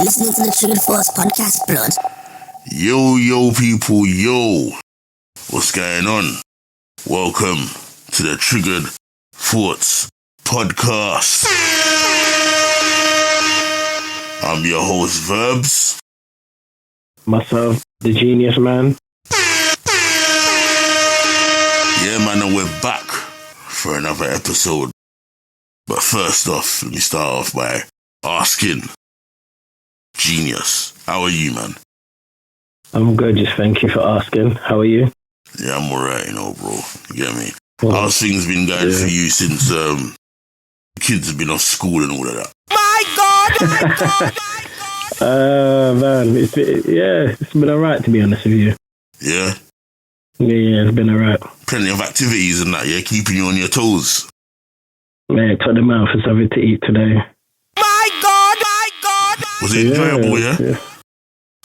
You're listening to the Triggered Force podcast, blood. Yo, people, yo. What's going on? Welcome to the Triggered Force podcast. I'm your host, Verbz. Myself, the genius man. Yeah, man, and we're back for another episode. But first off, let me start off by asking Genius, how are you, man? I'm good, just thank you for asking. How are you? Yeah, I'm alright, bro. You get me? How's things been going for you since kids have been off school and all of that? My God! Man, it's been alright, to be honest with you. Yeah? Yeah, it's been alright. Plenty of activities and that, yeah? Keeping you on your toes. Man, took them out for something to eat today. My God! Was it enjoyable, yeah?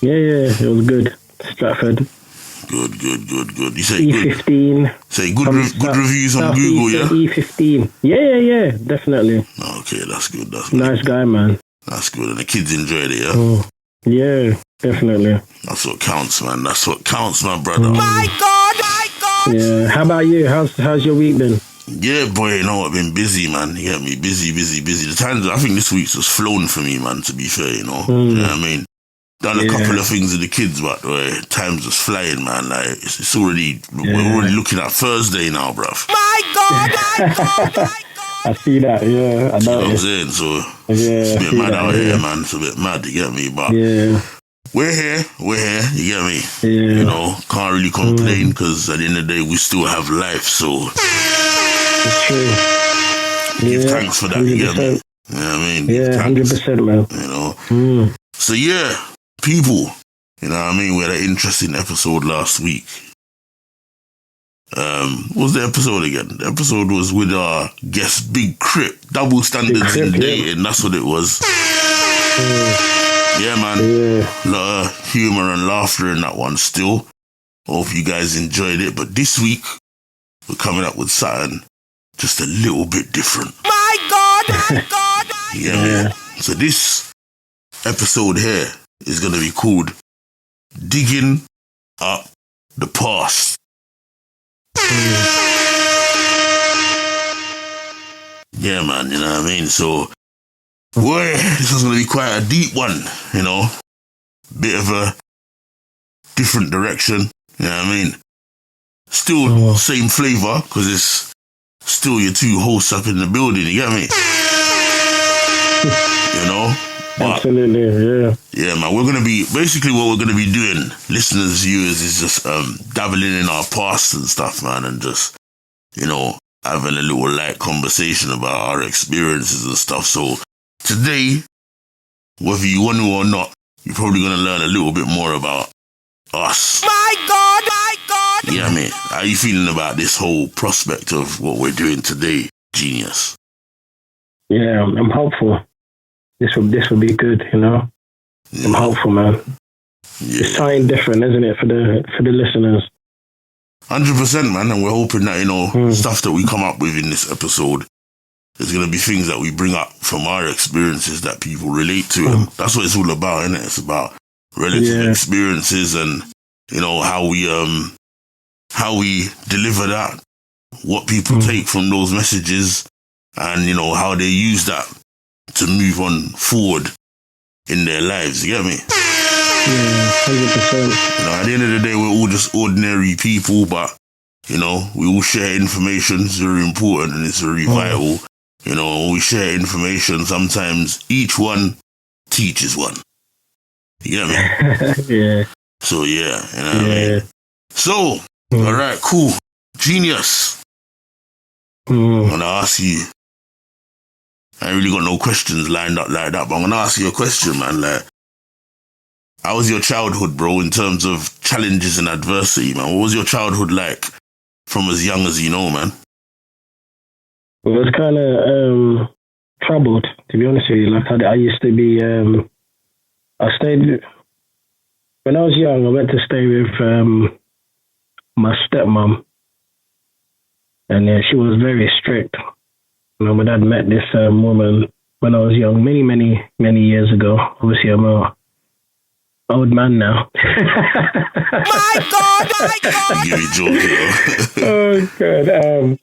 Yeah, it was good. Stratford. Good. You say E15. Good. Say good reviews on Google, yeah? E15. Yeah, definitely. Okay, that's good. Nice guy, man. That's good. And the kids enjoyed it, yeah? Oh, yeah, definitely. That's what counts, man. That's what counts, my brother. My God! Yeah. How about you? How's your week been? Yeah, boy, I've been busy, man. You get me? Busy. The times, I think this week's just flown for me, man, to be fair, You know what I mean? Done a couple of things with the kids, but time's just flying, man. Like, it's already, we're already looking at Thursday now, bruv. My God! I see that, yeah. I know. You know what I'm saying? So, it's a bit mad out here, man. It's a bit mad, you get me? But we're here, you get me? Yeah. Can't really complain because at the end of the day, we still have life, so... It's true. Give thanks for that, 100%. You get me? You know what I mean? Yeah, 100%, man. So yeah, people, you know what I mean? We had an interesting episode last week. What was the episode again? The episode was with our guest Big Crip, Double Standards in Dating, that's what it was. Yeah, man. A lot of humour and laughter in that one still. Hope you guys enjoyed it. But this week, we're coming up with something just a little bit different. My God! Yeah. So this episode here is going to be called Digging Up the Past. Yeah, man, you know what I mean? So, boy, this is going to be quite a deep one, Bit of a different direction, you know what I mean? Still same flavour, because it's still your two hosts up in the building, you get me? But, absolutely, yeah. Yeah, man, we're going to be, basically what we're going to be doing, listeners, viewers, is just dabbling in our past and stuff, man, and just, having a little light conversation about our experiences and stuff. So today, whether you want to or not, you're probably going to learn a little bit more about us. My God! Yeah, man. How are you feeling about this whole prospect of what we're doing today, Genius? Yeah, I'm hopeful. This will be good, Yeah. I'm hopeful, man. Yeah. It's something different, isn't it, for the listeners? 100%, man. And we're hoping that, stuff that we come up with in this episode is going to be things that we bring up from our experiences that people relate to. And that's what it's all about, isn't it? It's about relative experiences and, how we deliver that, what people take from those messages, and, how they use that to move on forward in their lives. You get me? Yeah, 100%. At the end of the day, we're all just ordinary people, but, we all share information. It's very important and it's very vital. When we share information, sometimes each one teaches one. You get me? Yeah. So, yeah, what I mean? So, all right, cool. Genius. I'm going to ask you. I ain't really got no questions lined up like that, but I'm going to ask you a question, man. Like, how was your childhood, bro, in terms of challenges and adversity, man? What was your childhood like from as young as you know, man? It was kind of troubled, to be honest with you. Like, I used to be, I stayed, when I was young, I went to stay with my stepmom, and she was very strict. My dad met this woman when I was young, many years ago. Obviously, I'm a old man now. My God, my God. You joking? Oh God.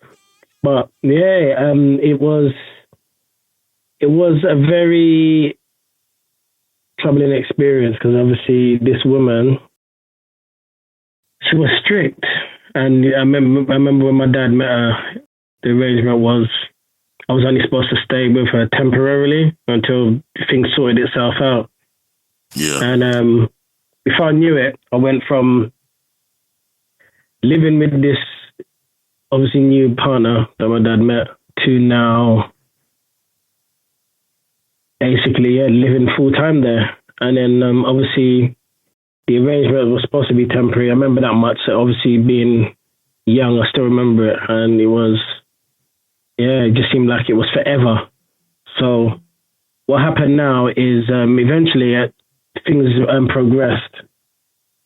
But yeah, it was a very troubling experience because obviously this woman, she was strict, and I remember when my dad met her, the arrangement was I was only supposed to stay with her temporarily until things sorted itself out. Yeah. And before I knew it, I went from living with this obviously new partner that my dad met to now basically living full time there. And then obviously the arrangement was supposed to be temporary. I remember that much. So obviously being young, I still remember it, and it was it just seemed like it was forever. So what happened now is eventually things progressed,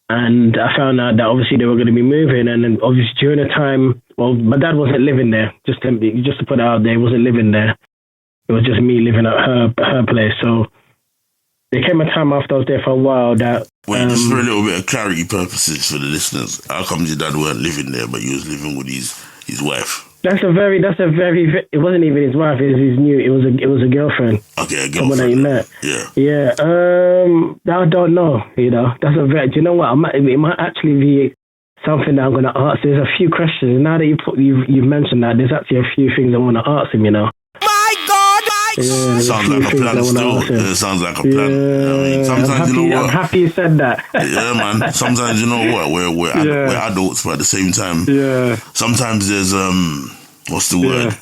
and I found out that obviously they were going to be moving, and then obviously during the time, well, my dad wasn't living there. Just to put it out there, he wasn't living there. It was just me living at her place. So there came a time after I was there for a while that. Wait, just for a little bit of clarity purposes for the listeners, how come your dad weren't living there, but he was living with his wife? That's a very. It wasn't even his wife. It was his new. It was a girlfriend. Okay, a girlfriend. Someone that he met. Yeah. Yeah. I don't know. You know, that's a very. Do you know what? It might actually be something that I'm going to ask. There's a few questions now that you've mentioned that. There's actually a few things I want to ask him. You know. My God, my God. Yeah, sounds like a plan still. It sounds like a plan. Yeah, I mean, sometimes I'm happy you said that. Yeah, man. Sometimes you know what? We're adults, but at the same time, sometimes there's what's the word?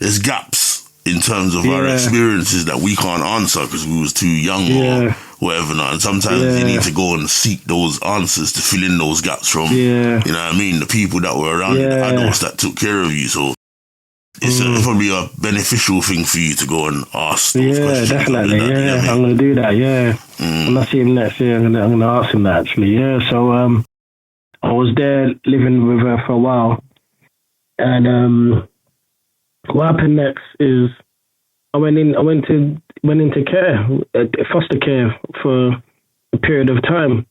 There's gaps in terms of our experiences that we can't answer because we was too young or whatever. Not. And sometimes you need to go and seek those answers to fill in those gaps from, you know what I mean, the people that were around, the adults that took care of you. So it's probably a beneficial thing for you to go and ask those questions. Definitely. I'm going to do that. When I see him next year, I'm going to ask him that actually. So I was there living with her for a while. And what happened next is I went into care, foster care for a period of time.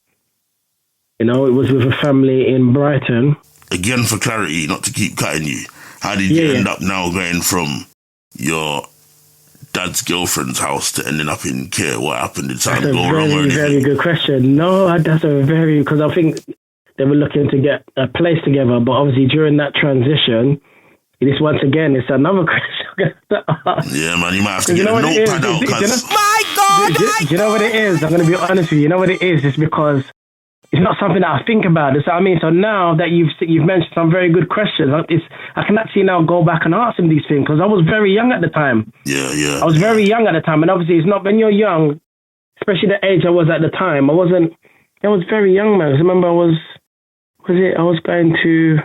You know, it was with a family in Brighton. Again, for clarity, not to keep cutting you, how did you end up now going from your dad's girlfriend's house to ending up in care? What happened? Did something go wrong or anything? That's a very good question. No, that's because I think they were looking to get a place together, but obviously during that transition, this once again, it's another question. Yeah, man, you might have to get a notepad out. My God! Do you know what it is? I'm going to be honest with you. You know what it is? It's because it's not something that I think about. It's what I mean. So now that you've mentioned some very good questions, I can actually now go back and ask them these things because I was very young at the time. Yeah. I was very young at the time, and obviously it's not when you're young, especially the age I was at the time. I was very young, man. I remember I was going to.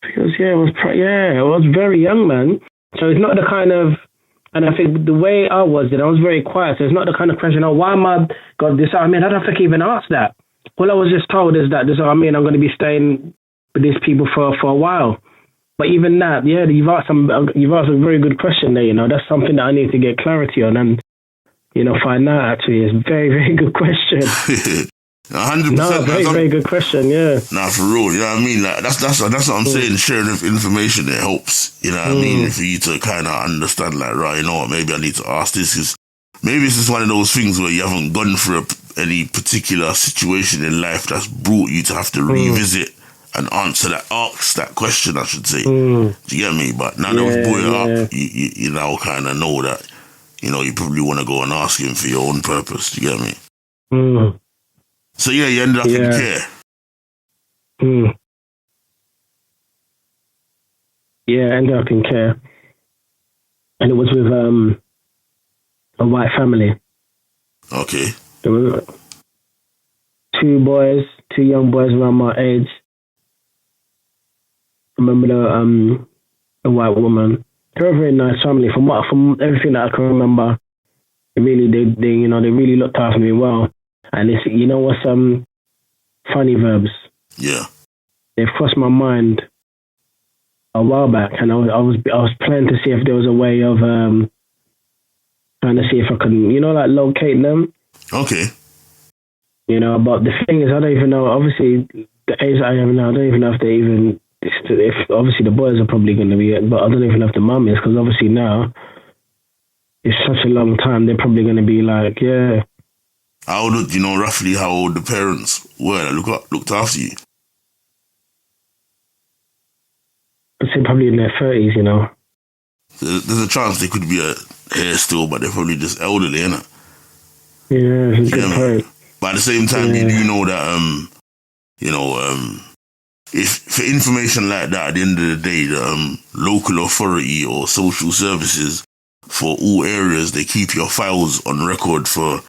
Because I was very young, man. So it's not the kind of, and I think the way I was very quiet. So it's not the kind of question, why am I got this? I mean, I don't think I even asked that. All I was just told is that I'm going to be staying with these people for a while. But even that, you've asked a very good question there. You know, that's something that I need to get clarity on and find out. Actually, it's a very, very good question. 100%. No, very good question. Yeah. Nah, for real. You know what I mean? Like that's what I'm saying. Sharing information it helps. You know what I mean? For you to kind of understand, like, right, you know what? Maybe I need to ask this because maybe it's just one of those things where you haven't gone through any particular situation in life that's brought you to have to revisit and ask that question, I should say. Do you get me? But now that we've brought it up, you now kind of know that, you probably want to go and ask him for your own purpose. Do you get me? So you ended up in care. Yeah, ended up in care. And it was with a white family. Okay. There were two young boys around my age. I remember the white woman. They were a very nice family. From everything that I can remember, they really looked after me well. And it's, what's funny, Verbs? Yeah. They've crossed my mind a while back, and I was planning to see if there was a way of trying to see if I can, like locate them. Okay. But the thing is, I don't even know. Obviously, the age I am now, I don't even know if they even. If obviously the boys are probably going to be it, but I don't even know if the mum is, because obviously now it's such a long time. They're probably going to be like, yeah. How old? Do you know roughly how old the parents were that looked after you? I'd say probably in their 30s. There's a chance they could be here still, but they're probably just elderly, innit? Yeah, it's a good point. But at the same time, you do know that, if for information like that, at the end of the day, the local authority or social services for all areas, they keep your files on record for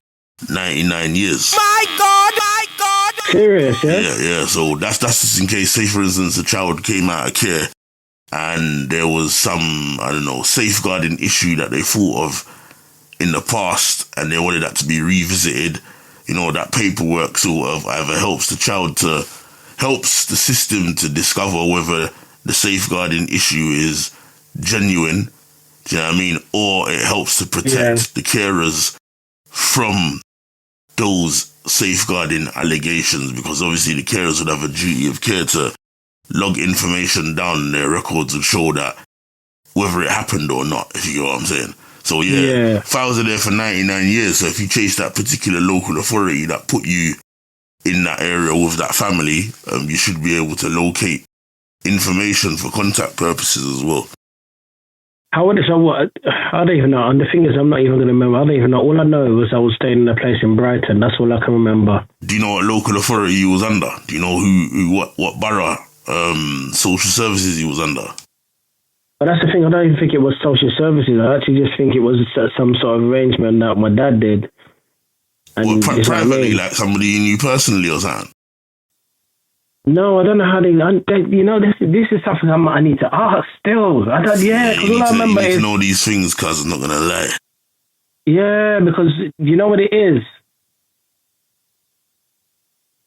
99 years. My God, my God. Serious, yeah? Yeah. So that's just in case, say for instance, a child came out of care and there was some, I don't know, safeguarding issue that they thought of in the past and they wanted that to be revisited. That paperwork sort of either helps the system to discover whether the safeguarding issue is genuine, do you know what I mean? Or it helps to protect the carers from those safeguarding allegations, because obviously the carers would have a duty of care to log information down in their records and show that whether it happened or not, if you get what I'm saying. So files are there for 99 years. So if you chase that particular local authority that put you in that area with that family, you should be able to locate information for contact purposes as well. I don't even know. And the thing is, I'm not even going to remember. I don't even know. All I know was I was staying in a place in Brighton. That's all I can remember. Do you know what local authority you was under? Do you know what borough social services he was under? But that's the thing. I don't even think it was social services. I actually just think it was some sort of arrangement that my dad did. And privately, like somebody you knew personally or something? No, I don't know how they. This is something I need to ask still. Because all I remember is. You need to know these things, cuz I'm not gonna lie. Yeah, because you know what it is.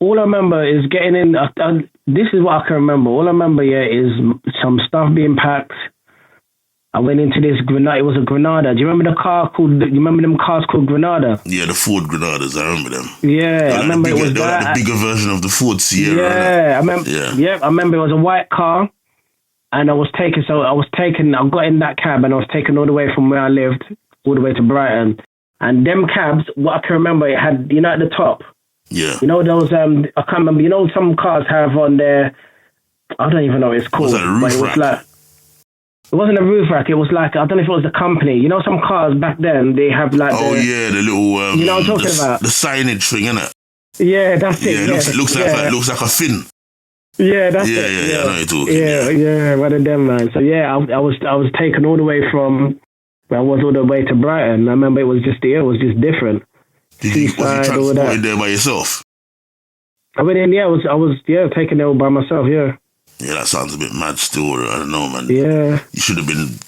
All I remember is getting in. This is what I can remember. All I remember, is some stuff being packed. I went into this Granada. It was a Granada. Do you remember you remember them cars called Granada? Yeah, the Ford Granadas. I remember them. Yeah, I remember it was that. Like the bigger version of the Ford Sierra. Yeah, I remember. Yeah, I remember it was a white car, and I got in that cab, and I was taken all the way from where I lived all the way to Brighton. And them cabs, what I can remember, it had, at the top. Yeah. Those I can't remember. Some cars have on there. I don't even know what it's called. Was that a roof rack? It wasn't a roof rack. It was like, I don't know if it was the company. Some cars back then, they have like the little... you know what I'm talking about? The signage thing, innit? Yeah, that's it. Yeah, it looks like a fin. Yeah, that's it. Yeah, I know you're talking. Yeah, one of them, man. So, I was taken all the way from... I was all the way to Brighton. I remember it was just different. Was you transported there by yourself? I went in, I was taken there all by myself, yeah. Yeah, that sounds a bit mad still. I don't know, man. Yeah. You should have been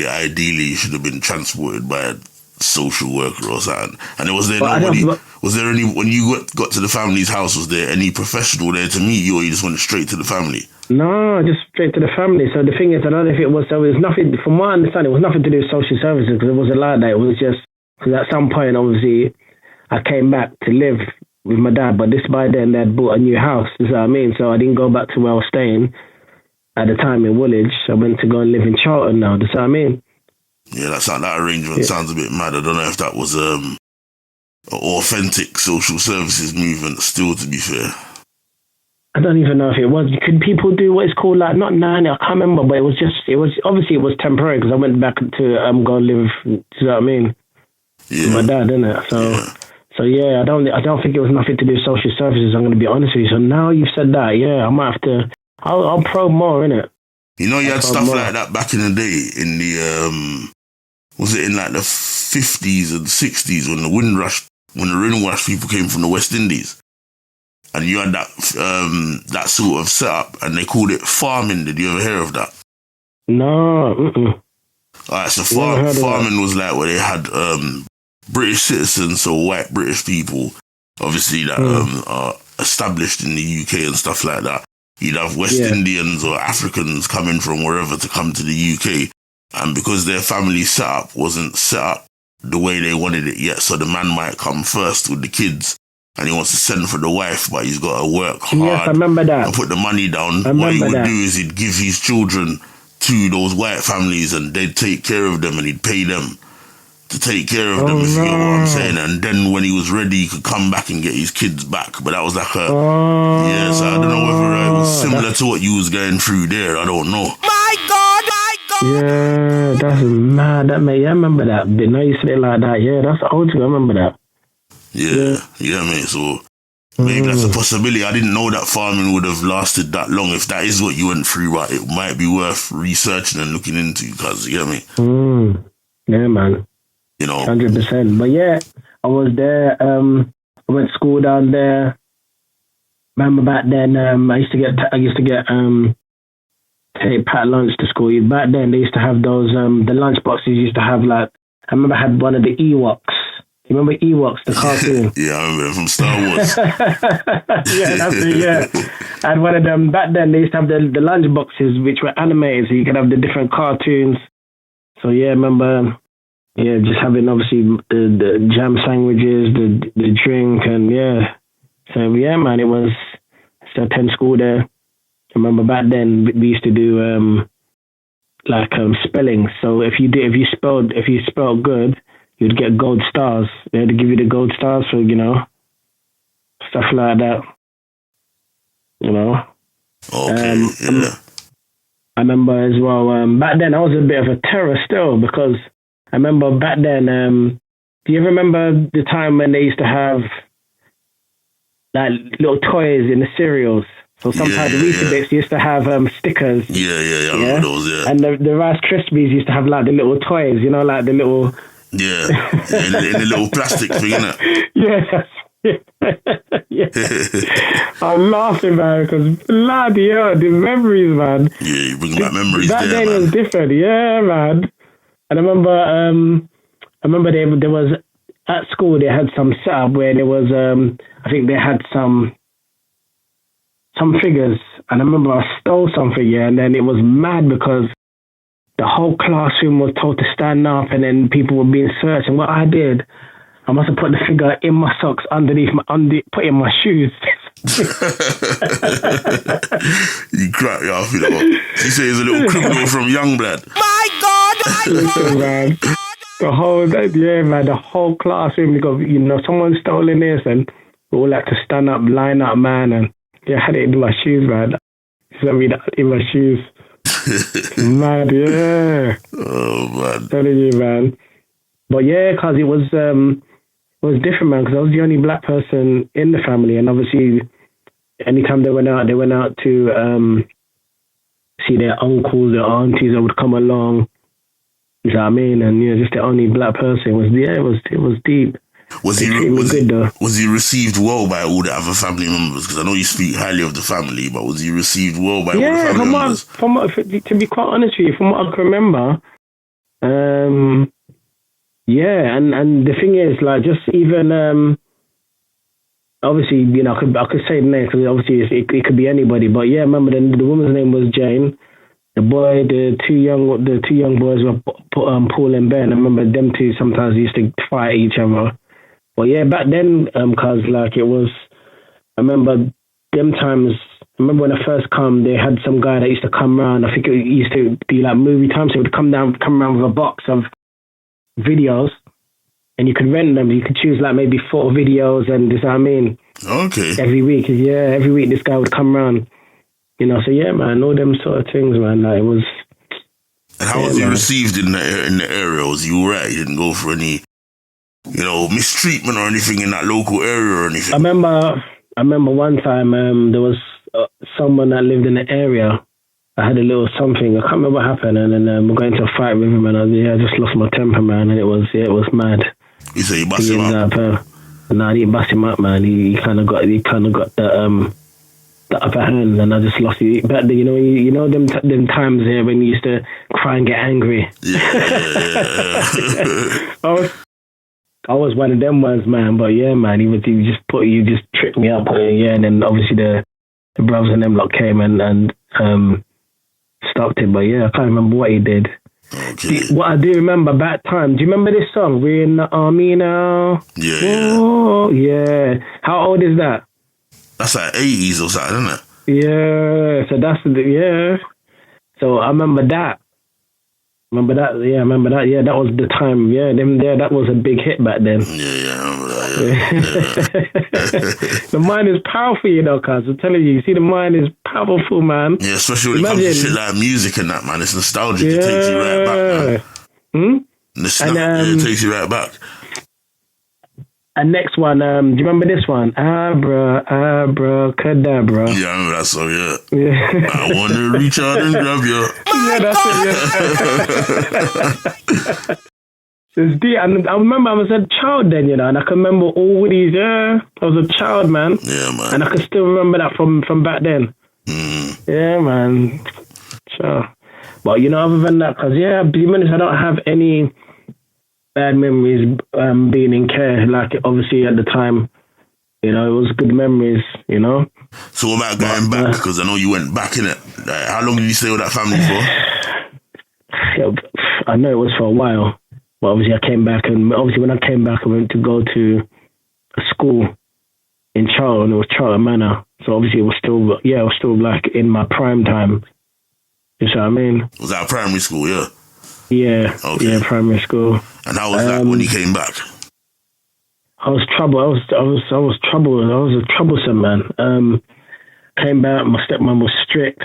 ideally, you should have been transported by a social worker or something. And was there any, when you got to the family's house, was there any professional there to meet you, or you just went straight to the family? No, just straight to the family. So the thing is, I don't know if it was nothing, from my understanding, it was nothing to do with social services, because it wasn't like that. It was just, because at some point, obviously, I came back to live with my dad, but by then they'd bought a new house, you know what I mean? So I didn't go back to where I was staying at the time in Woolwich. I went to go and live in Charlton now, you know what I mean? Yeah, that arrangement sounds a bit mad. I don't know if that was an authentic social services movement still, to be fair. I don't even know if it was. Could people do what it's called, like, not nanny, I can't remember, but it was obviously it was temporary, because I went back to go and live, you know what I mean? Yeah. With my dad, innit? So I don't think it was nothing to do with social services, I'm going to be honest with you. So now you've said that, I might have to, I'll probe more, innit? You had stuff like that back in the day, in the, was it in like the 50s and 60s when the Windrush people came from the West Indies? And you had that sort of setup, and they called it farming. Did you ever hear of that? No, Alright, so farming was like where they had British citizens, so white British people, obviously that are established in the UK and stuff like that. you'd have West Indians or Africans coming from wherever to come to the UK. And because their family setup wasn't set up the way they wanted it yet, so the man might come first with the kids and he wants to send for the wife, but he's got to work hard. Yes, I remember that. And put the money down. What he would do is he'd give his children to those white families and they'd take care of them and he'd pay them to take care of them, if you get what I'm saying. And then when he was ready, he could come back and get his kids back. But that was like a... Yeah, so I don't know whether it was similar to what you was going through there. I don't know. My God, my God. Yeah, that's mad. That mate, I remember that. Didn't know you said it like that. Yeah, that's old too. I remember that. Yeah, mate. So maybe that's a possibility. I didn't know that farming would have lasted that long. If that is what you went through, right, it might be worth researching and looking into, because, you know what I mean? Yeah, man. You know, 100%. But yeah, I was there. I went to school down there. Remember back then, I used to get take packed lunch to school. Back then, they used to have those the lunch boxes. Used to have like, I remember I had one of the Ewoks. You remember Ewoks, the cartoon? Yeah, I remember from Star Wars. Yeah, that's it. Yeah, I had one of them. Back then, they used to have the lunch boxes which were animated, so you could have the different cartoons. So yeah, I remember. Yeah, just having obviously the jam sandwiches, the drink, and yeah. So yeah, man, it was. So I attend school there. I remember back then we used to do spelling. So if you spelled good, you'd get gold stars. They had to give you the gold stars for stuff like that. Okay. Yeah. I remember as well. Back then I was a bit of a terror still, because I remember back then, do you ever remember the time when they used to have like little toys in the cereals? So sometimes the Weetabix used to have stickers. Yeah, I remember those, yeah. And the Rice Krispies used to have like the little toys, like the little... Yeah, in the little plastic thing, innit? Yeah. I'm laughing, man, because bloody hell, the memories, man. Yeah, you bring back memories that there, day man. was different, yeah, man. And I remember there was, at school, they had some setup where there was, I think they had some figures. And I remember I stole some figure, and then it was mad because the whole classroom was told to stand up, and then people were being searched. And what I did, I must have put the figure in my socks put in my shoes. You crack me off, She says he's a little criminal from Youngblood. My God, my God. Man. The whole classroom, you got, someone stolen this, and we all had to stand up, line up, man, and I had it in my shoes, man. Sent me that in my shoes. Mad, yeah. Oh, man. Telling you, man. But yeah, because it was different, man, because I was the only black person in the family, and obviously, anytime they went out to see their uncles, their aunties that would come along. You know what I mean? And just the only black person it was deep. Was he received well by all the other family members? Because I know you speak highly of the family, but was he received well by all the family members? To be quite honest with you, from what I can remember, and the thing is, like, just even obviously, I could say the name because obviously it could be anybody, but yeah, I remember the woman's name was Jane. The two young boys were Paul and Ben. I remember them two sometimes used to fight each other. But yeah, back then, cause like it was, I remember them times. I remember when I first come, they had some guy that used to come around. I think it used to be like movie time, so he would come around with a box of videos, and you could rent them. You could choose like maybe 4 videos, and this, I mean, okay, every week this guy would come around. So yeah, man, all them sort of things, man. Like, it was. And how was he received in the area? Was he alright? He didn't go for any, mistreatment or anything in that local area or anything? I remember one time there was someone that lived in the area. I had a little something. I can't remember what happened, and then we got into a fight with him, and I just lost my temper, man. And it was mad. You say you bust him up? No, I didn't bust him up, man. He kind of got the upper hand, and I just lost it. But them times here when you used to cry and get angry. Yeah. I was one of them ones, man. But yeah, man, you just tricked me up. And then obviously the brothers and them lot came and stopped it. But yeah, I can't remember what he did. Okay. What I do remember back time, do you remember this song? We're in the army now. Yeah, Oh, yeah. How old is that? That's like 80s or something, isn't it? Yeah, so that's yeah. So I remember that. Remember that? Yeah, I remember that. Yeah, that was the time. Yeah, that was a big hit back then. Yeah, I remember that. The mind is powerful, you know, cuz I'm telling you. See, the mind is powerful, man. Yeah, especially when it comes to shit like music and that, man. It's nostalgic. Yeah. It takes you right back, man. It takes you right back. And next one, do you remember this one? Abracadabra. Yeah, I remember that song, yeah. Yeah. I want to reach out and grab you. Yeah, that's it, yeah. It's deep. And I remember I was a child then, you know, and I can remember all these, I was a child, man. Yeah, man. And I can still remember that from back then. Yeah, man. Sure. But, you know, other than that, because, yeah, to be honest, I don't have any bad memories being in care. Like, obviously, at the time, you know, it was good memories, you know. So what about going back? Because I know you went back in it. Like, how long did you stay with that family for? Yeah, I know it was for a while. But obviously I came back, and obviously when I came back, I went to go to a school in Charlton, and it was Charlton Manor. So obviously it was still like in my prime time. You see what I mean? Was that primary school, yeah? Yeah, okay. Yeah, primary school. And how was that when you came back? I was troubled. I was troubled. I was a troublesome man. Came back, my stepmom was strict.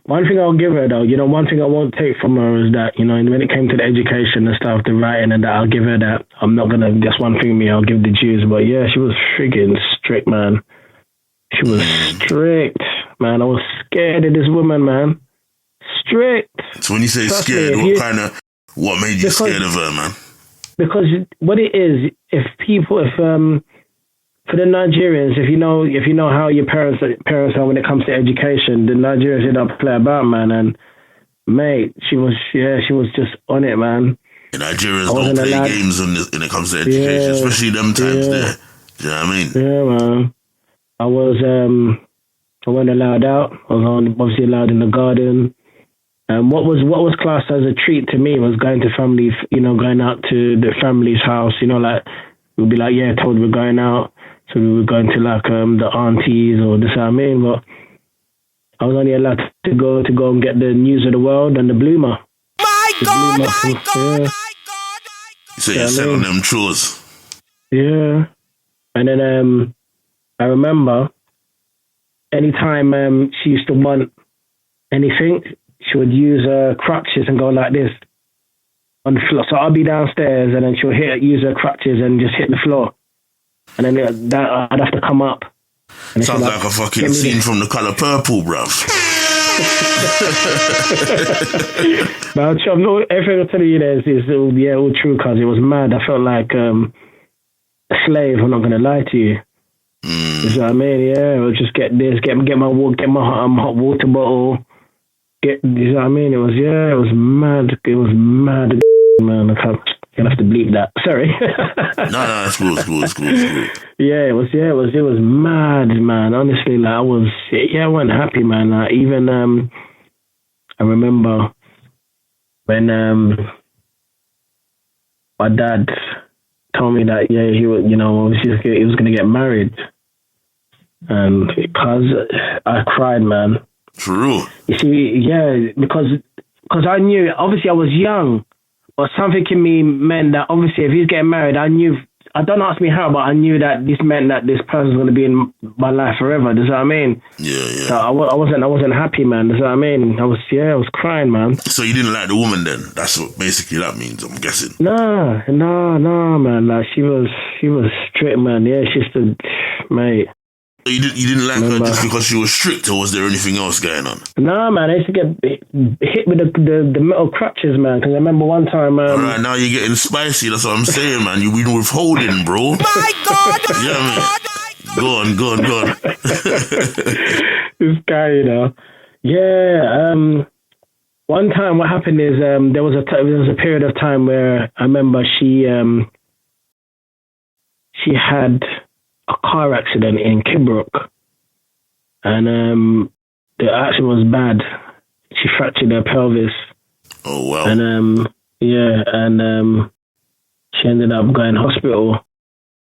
One thing I'll give her, though, you know, one thing I won't take from her is that, you know, when it came to the education and stuff, the writing and that, I'll give her that. I'm not going to, that's one thing me, I'll give the Jews. But yeah, she was friggin' strict, man. She was strict, man. I was scared of this woman, man. Strict. So when you say Trust scared, me, what made you scared of her, man? Because what it is, for the Nigerians, if you know how your parents are when it comes to education, the Nigerians did not play about, man. And mate, she was just on it, man. The Nigerians don't play games when it comes to education, especially them times there. Do you know what I mean? Yeah, man. I wasn't allowed out. I was obviously allowed in the garden. What was classed as a treat to me was going to family, you know, going out to the family's house, you know, like we'd be like, yeah, told we're going out. So we were going to like the aunties or this, I mean, but I was only allowed to go and get the news of the world and the bloomer. My God. So you set on them chores. Yeah. And then I remember anytime she used to want anything, she would use crutches and go like this on the floor. So I'll be downstairs and then she'll use her crutches and just hit the floor. And then I'd have to come up. Sounds like a fucking scene from The Colour Purple, bruv. But everything I'll tell you there is all true, because it was mad. I felt like a slave, I'm not going to lie to you. You know what I mean? Yeah, I'll just get this, get my hot water bottle. You know what I mean? It was mad. It was mad, man. You'll have to bleep that. Sorry. No, it's cool. Yeah, it was mad, man. Honestly, like I wasn't happy, man. Like, even I remember when my dad told me that he was, you know, he was going to get married, and because I cried, man. True. You see, yeah, because I knew. Obviously, I was young. But something in me meant that obviously if he's getting married, I knew, don't ask me how, but I knew that this meant that this person's going to be in my life forever. Does that what I mean? Yeah. So I wasn't happy, man. Does that what I mean? I was crying, man. So you didn't like the woman then? That's what basically that means, I'm guessing. No, man. Like she was strict, man. Yeah, she's the mate. You didn't like her just because she was strict, or was there anything else going on? No, man, I used to get hit with the metal crutches, man, because I remember one time... All right, now you're getting spicy, that's what I'm saying, man. You've been withholding, bro. My God! Yeah, man. Go on. This guy, you know. Yeah, one time what happened is there was a period of time where I remember she had a car accident in Kidbrook, and the accident was bad. She fractured her pelvis. Oh wow. And she ended up going to hospital.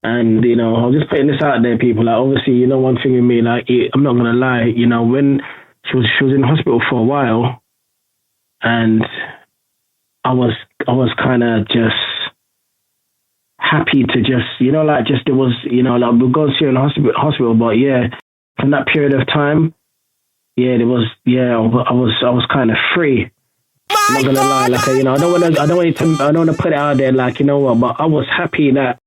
And I'm just putting this out there, people. Like, obviously, one thing with me, like, I'm not gonna lie. When she was in hospital for a while, and I was kind of just happy to just, it was, like, we'll go see her in hospital, but yeah, from that period of time, yeah, I was kind of free. I'm not gonna lie, like, I don't want to put it out there, like, but I was happy that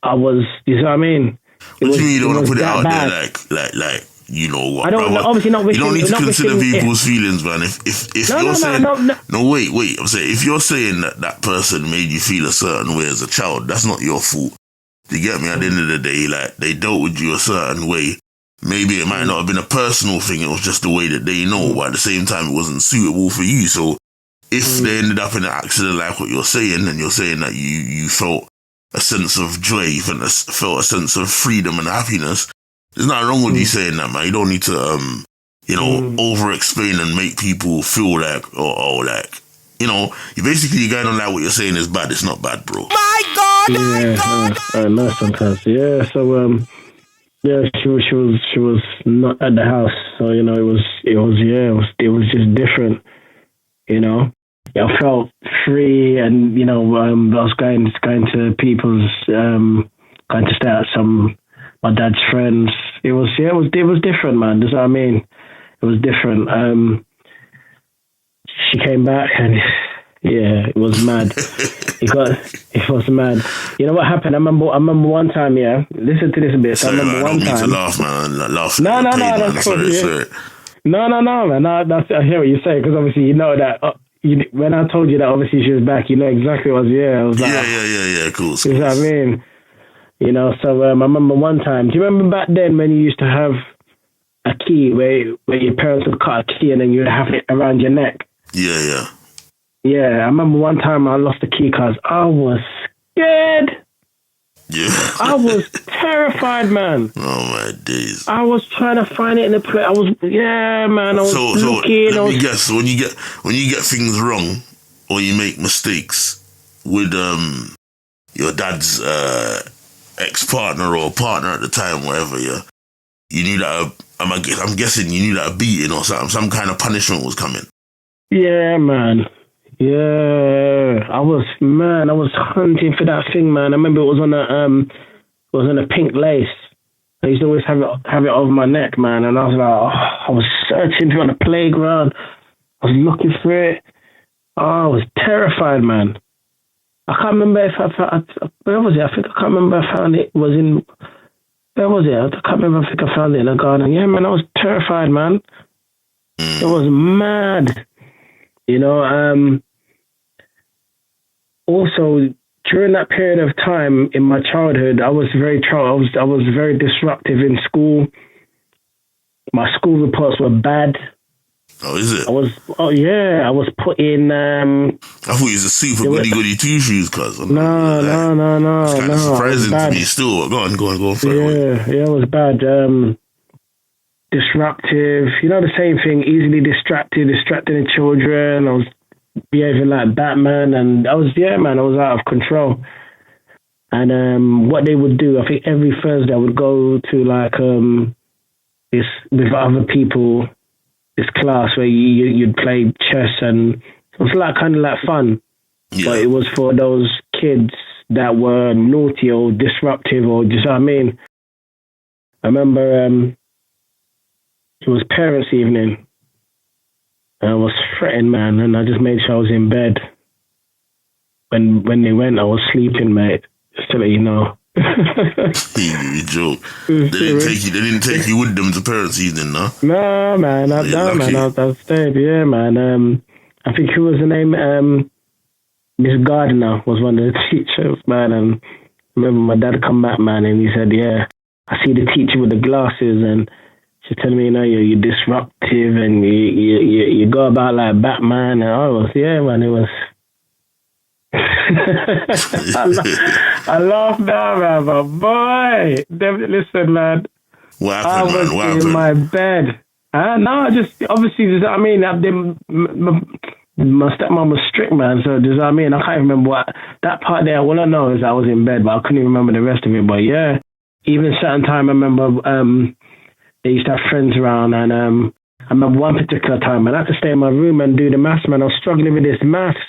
I was, you know what I mean? What do you mean you don't want to put it out there, like, you know what? I don't, obviously not wishing. You don't need to consider people's feelings, man. If you're saying, wait. I'm saying, if you're saying that person made you feel a certain way as a child, that's not your fault. Do you get me? At the end of the day, like, they dealt with you a certain way. Maybe it might not have been a personal thing. It was just the way that they know, but at the same time, it wasn't suitable for you. So if they ended up in an accident like what you're saying, and you're saying that you felt a sense of joy, you felt a sense of freedom and happiness, there's nothing wrong with you saying that, man. You don't need to, over-explain and make people feel like, you basically going on like what you're saying is bad. It's not bad, bro. My God! No, sometimes, yeah. So, yeah, she was not at the house, so it was just different, I felt free, and I was going to people's, going to stay at my dad's friends. It was different, man. That's what I mean. It was different. She came back, and yeah, it was mad. It was mad. You know what happened? I remember one time. Yeah, listen to this a bit. Sorry, I remember man, one time. I don't mean to laugh, man. Laugh. No, that's cool. Sorry. No, man. I hear what you say, because obviously you know that. When I told you that obviously she was back, you know exactly what I was like. Yeah, cool. You know what I mean? So I remember one time. Do you remember back then when you used to have a key where your parents would cut a key and then you'd have it around your neck? Yeah. Yeah, I remember one time I lost the key because I was scared. Yeah. I was terrified, man. Oh my days. I was trying to find it in the place. I was looking. Let me guess. When you get things wrong or you make mistakes with your dad's ex-partner or partner at the time, whatever, yeah, you knew that I'm guessing you knew that a beating or something, some kind of punishment was coming. Yeah, man. Yeah, I was hunting for that thing, man. I remember it was on a pink lace. I used to always have it over my neck, man. And I was like, I was searching for it on the playground. I was looking for it. Oh, I was terrified, man. I can't remember where was it? I can't remember if I found it. Was in, where was it? I can't remember. I think I found it in the garden. Yeah, man, I was terrified, man. It was mad. Also, during that period of time in my childhood, I was very disruptive in school. My school reports were bad. Oh, is it? I was put in. I thought you was a super goody two shoes, cuz. No. It's kind of surprising to me still. Go on. Yeah, it was bad. Disruptive. The same thing. Easily distracting the children. I was behaving like Batman, and I was out of control. And what they would do, I think every Thursday I would go to like this with other people, this class where you'd play chess, and it was kind of like fun. Yeah. But it was for those kids that were naughty or disruptive, or just what I mean. I remember it was parents' evening. I was fretting, man, and I just made sure I was in bed. When they went, I was sleeping, mate. Just to let you know. You joke. They didn't take you with them to parents' evening, no? No, man. I stayed. Yeah, man. I think who was the name? Miss Gardner was one of the teachers, man. And I remember my dad come back, man, and he said, "Yeah, I see the teacher with the glasses, and she's telling me, you're disruptive, and you go about like Batman." And I was, yeah, man, it was. I laugh now, man, but boy, listen, man. What I happened, was man? What in happened? my bed. No, just obviously, I mean, my stepmom was strict, man. So, does I mean, I can't remember what that part there. All I know is I was in bed, but I couldn't even remember the rest of it. But yeah, even certain time, I remember they used to have friends around, and I remember one particular time, man, I had to stay in my room and do the maths, man. I was struggling with this maths.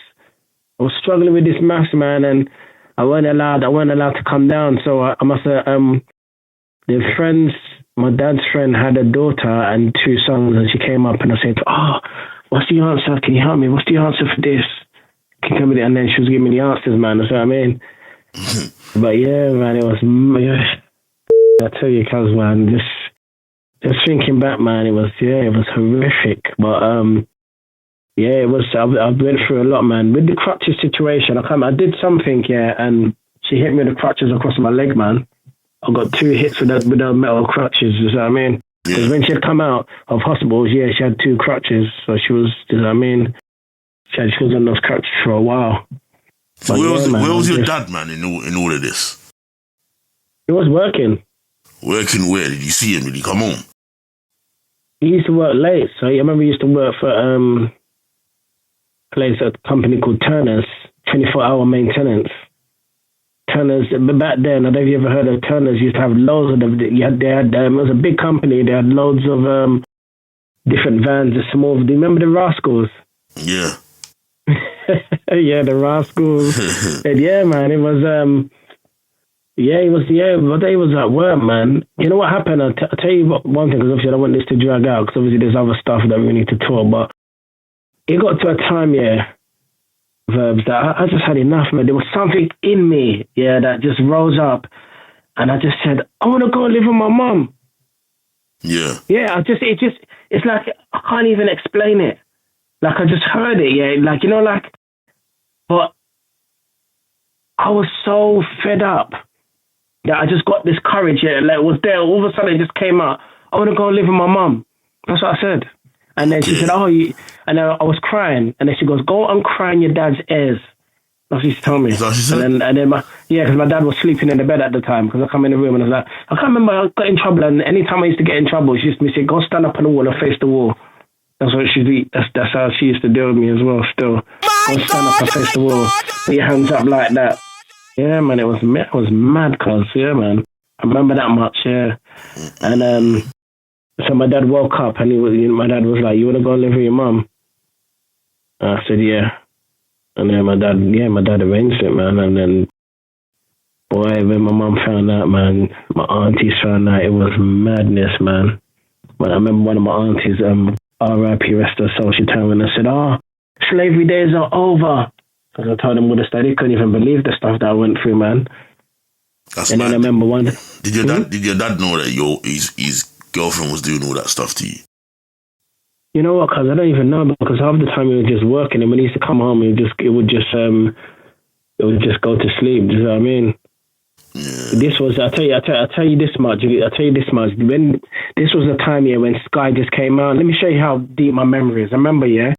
Man, and I weren't allowed to come down. So I must have the friends. My dad's friend had a daughter and two sons, and she came up and I said, "Oh, what's the answer? Can you help me? What's the answer for this?" Can you tell me that? And then she was giving me the answers, man. That's what I mean. But yeah, man, it was. Yeah, I tell you, cuz man, just thinking back, man, it was horrific. But yeah, it was. I went through a lot, man. With the crutches situation, I did something, yeah, and she hit me with the crutches across my leg, man. I got 2 hits with the metal crutches, you know what I mean? Because when she had come out of hospitals, yeah, she had 2 crutches. So she was, you know what I mean? She was on those crutches for a while. So where was your dad, man, in all of this? He was working. Working where? Did you see him? Did he come home? He used to work late. So I remember he used to work for a company called Turner's, 24-hour maintenance. Turner's, back then, I don't know if you ever heard of Turner's, used to have loads of them. It was a big company. They had loads of different vans, the small. Do you remember the Rascals? Yeah. Yeah, the Rascals. And yeah, man, it was, one day he was at work, man. You know what happened? I'll tell you one thing, because obviously I don't want this to drag out, because obviously there's other stuff that we need to talk about. It got to a time, yeah, Verbs, that I just had enough, man. There was something in me, yeah, that just rose up, and I just said, I want to go and live with my mum. Yeah. Yeah, it's like, I can't even explain it. Like, I just heard it, yeah, like, you know, like, but I was so fed up that I just got this courage, yeah, like, it was there, all of a sudden it just came out, I want to go and live with my mum. That's what I said. And then she said, and then I was crying. And then she goes, go and cry in your dad's ears. That's what she told me. Is that what she said? And then because my dad was sleeping in the bed at the time, because I come in the room and I was like, I can't remember, I got in trouble. And anytime I used to get in trouble, she used to say, go stand up on the wall and face the wall. That's what she'd do. That's how she used to deal with me as well, still. Go stand up and face the wall. Put your hands up like that. Yeah, man, it was mad, cuz, yeah, man. I remember that much, yeah. And, so my dad woke up and my dad was like, you want to go and live with your mum? I said, yeah. And then my dad arranged it, man. And then, boy, when my mum found out, man, my aunties found out, it was madness, man. But I remember one of my aunties, R.I.P. rest her soul, she told me, and I said, slavery days are over. Because I told them all the stuff. They couldn't even believe the stuff that I went through, man. That's and mad. then I remember one. Did your dad know that his girlfriend was doing all that stuff to you? You know what, cuz I don't even know, because half the time he was just working, and when he used to come home, it would just go to sleep. Do you know what I mean? Yeah. This was, I'll tell you this much. When this was the time, yeah, when Sky just came out. Let me show you how deep my memory is. I remember, yeah,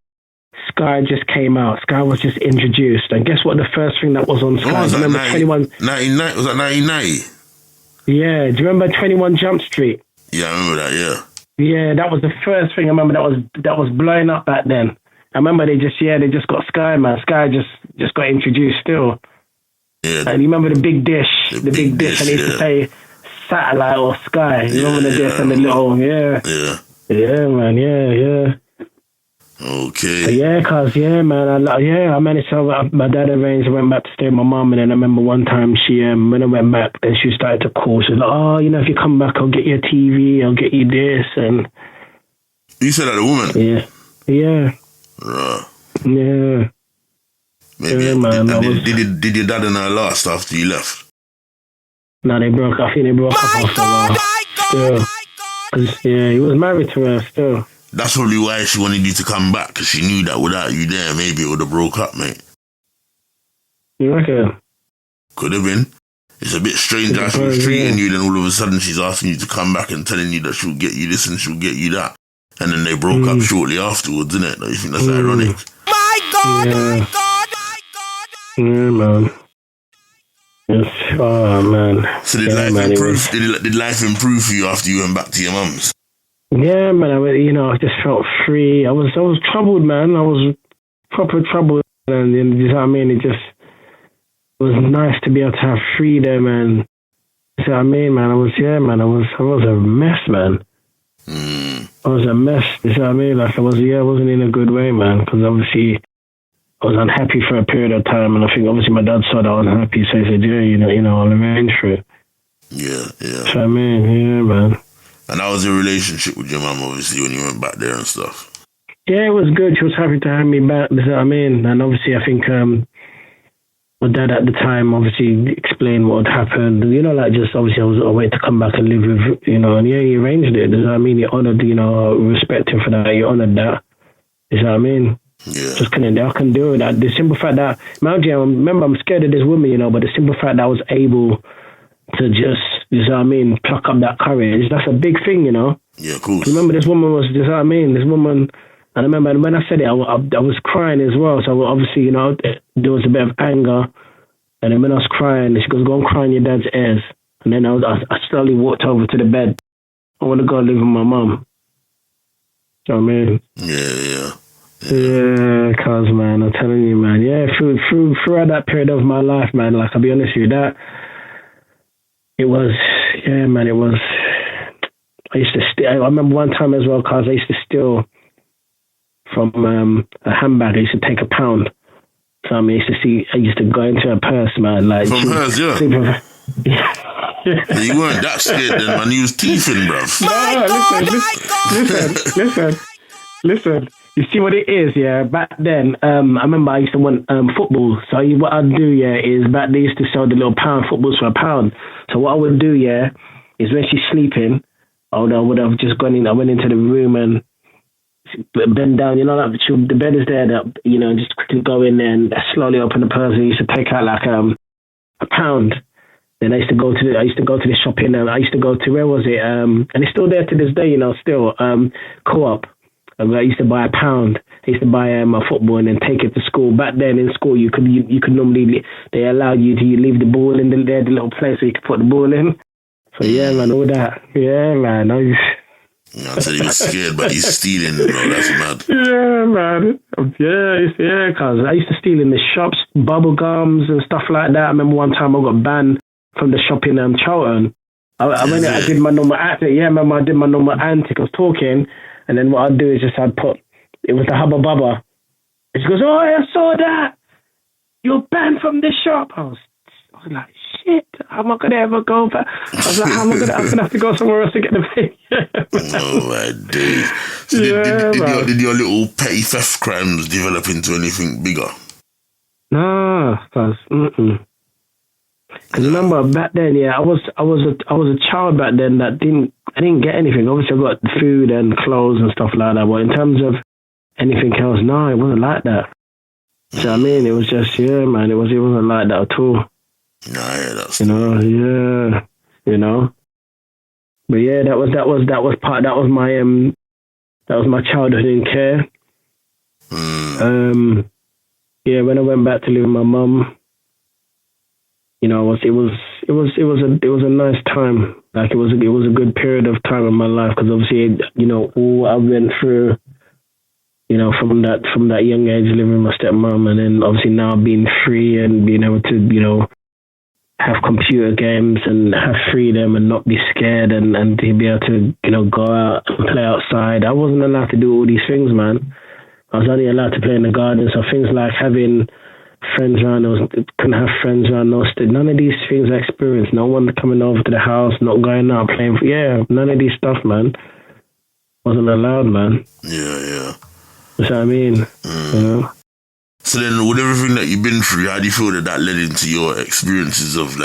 Sky just came out. Sky was just introduced, and guess what? The first thing that was on Sky. Was that, remember 1990? Was that 1990? Yeah. Do you remember 21 Jump Street? Yeah, I remember that. Yeah. Yeah, that was the first thing I remember that was blowing up back then. I remember they just got Sky, man. Sky just got introduced still. Yeah. And you remember the big dish, the big dish, and they used yeah. to say satellite or Sky. You remember the dish and the little, yeah. Yeah, man, yeah. Okay. But yeah, cause man, I managed to. My dad arranged. I went back to stay with my mum, and then I remember one time she, when I went back, then she started to call. She was like, "Oh, if you come back, I'll get you a TV. I'll get you this." And you said that, a woman? Yeah. Yeah. Maybe. Yeah, man. Did your dad and her last after you left? No, they broke up. I think they broke up after a while. Still, 'cause, he was married to her still. That's probably why she wanted you to come back, because she knew that without you there, maybe it would have broke up, mate. You reckon? Could have been. It's a bit strange how she was treating you, then all of a sudden she's asking you to come back and telling you that she'll get you this and she'll get you that. And then they broke up shortly afterwards, didn't it? Don't you think that's ironic? My God, yeah. my God, my God. Yeah, man. Oh man. So did life improve? Did life improve for you after you went back to your mum's? Yeah, man. I just felt free. I was troubled, man. I was proper troubled, and you know what I mean. It just was nice to be able to have freedom, and you know what I mean, man. I was a mess, man. I was a mess. You know what I mean? Like I wasn't in a good way, man. Because obviously I was unhappy for a period of time, and I think obviously my dad saw that I was unhappy, so he said, "Yeah, I'll arrange for it." Yeah. So I mean, yeah, man. And how was your relationship with your mum, obviously, when you went back there and stuff? Yeah, it was good. She was happy to have me back. You know what I mean? And obviously, I think my dad at the time obviously explained what had happened. Like just obviously I was away to come back and live with, and yeah, he arranged it. You know what I mean? He honoured, respect him for that. He honoured that. You know what I mean? Yeah. I couldn't deal with that. The simple fact that, mind you, I remember I'm scared of this woman, but the simple fact that I was able to just, you know what I mean, pluck up that courage, that's a big thing, Yeah, of course. Remember this woman was, you know what I mean? This woman, and I remember when I said it, I was crying as well. So obviously, there was a bit of anger. And then when I was crying, she goes, "Go and cry in your dad's ears." And then I slowly walked over to the bed. I want to go live with my mum. You know what I mean? Yeah. Yeah, cuz, man, I'm telling you, man. Yeah, throughout that period of my life, man, like, I'll be honest with you, that, it was, yeah, man, it was, I used to steal. I remember one time as well, cuz I used to steal from a handbag. I used to take £1. So I used to go into a purse, man. Like, from hers, yeah. Yeah. You weren't that scared then, man. You was teething, bruv. Listen. You see what it is, yeah? Back then, I remember I used to want football. So what I'd do, yeah, is back they used to sell the little pound footballs for £1. So what I would do, yeah, is when she's sleeping, I would have just gone in. I went into the room and bend down, like the bed is there, that, just quickly go in there and slowly open the purse. I used to take out like £1. Then I used to go to the shopping. I used to go to, where was it? And it's still there to this day, still Co-op. I used to buy £1. I used to buy a football and then take it to school. Back then in school, you could normally, they allowed you to leave the ball in the little place where you could put the ball in. So yeah, man, all that. Yeah, man. I said he was scared, but he's stealing, bro. That's mad. Yeah, man. Yeah, cuz I used to steal in the shops, bubble gums and stuff like that. I remember one time I got banned from the shop in Charlton. I did my normal act. Yeah, remember I did my normal antic. I was talking, and then what I'd do is just it was the Hubba Bubba. And she goes, "Oh, I saw that. You're banned from this shop." I was like, shit, how am I going to ever go back? I was like, I'm going to have to go somewhere else to get the pay. Oh, my days. So did your little petty theft crimes develop into anything bigger? No, because remember back then, yeah, I was a child back then that I didn't get anything. Obviously, I got food and clothes and stuff like that, but in terms of anything else, no, it wasn't like that. So I mean, it was just, yeah, man, it wasn't like that at all. Nah, yeah, that's But yeah, that was my childhood in care. Yeah, when I went back to live with my mum, it was a nice time. Like it was a good period of time in my life, because obviously, all I went through, from that young age, living with my stepmom, and then obviously now being free and being able to, have computer games and have freedom and not be scared and to be able to, go out and play outside. I wasn't allowed to do all these things, man. I was only allowed to play in the garden. So things like having friends around, couldn't have friends around. None of these things I experienced. No one coming over to the house, not going out playing. None of these stuff, man. Wasn't allowed, man. Yeah. That's what I mean. So then, with everything that you've been through, how do you feel that led into your experiences of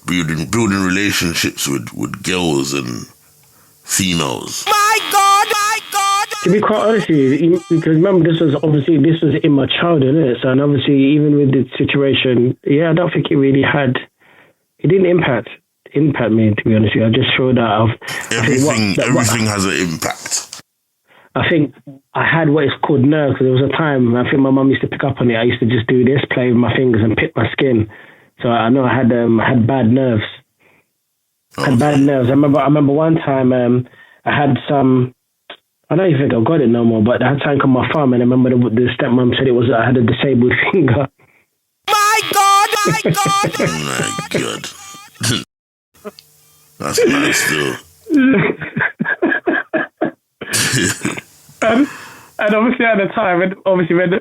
building relationships with girls and females? My God! To be quite honest with you, because remember, this was in my childhood, isn't it? So, and obviously, even with the situation, I don't think it didn't impact me, to be honest with you. I just feel that everything has an impact. I think I had what is called nerves, because there was a time, I think my mum used to pick up on it. I used to just do this, play with my fingers and pick my skin. So I know I had bad nerves. I had bad nerves. I remember one time I had some. I don't even think I've got it no more, but I had something on my thumb, and I remember the stepmom said I had a disabled finger. My God! My God! My God. That's mad still. And obviously at the time,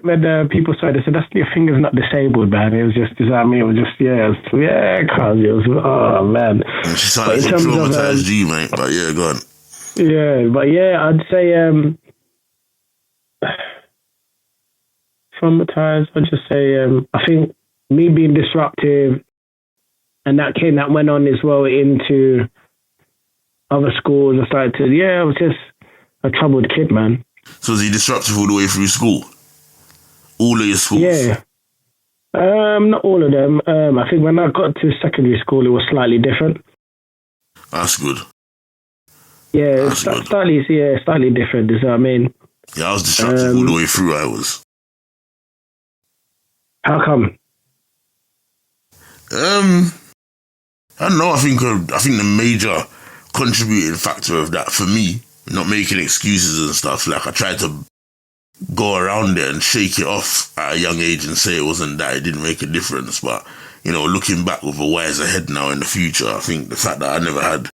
when people saw it, they said, "That's your finger's not disabled, man." It was just, you know what I mean? It was just, cause it was, oh man. And she sounded like traumatized you, mate. But yeah, go on. Yeah, but yeah, I'd say traumatized. I'd just say I think me being disruptive, and that went on as well into other schools. I was just a troubled kid, man. So was he disruptive all the way through school? All of your schools? Yeah. Not all of them. I think when I got to secondary school, it was slightly different. That's good. Yeah, slightly different. Is what I mean. Yeah, I was disruptive all the way through. I was. How come? I don't know. I think the major contributing factor of that for me, not making excuses and stuff. Like I tried to go around it and shake it off at a young age and say it wasn't that, it didn't make a difference. But looking back with a wiser head now in the future, I think the fact that I never had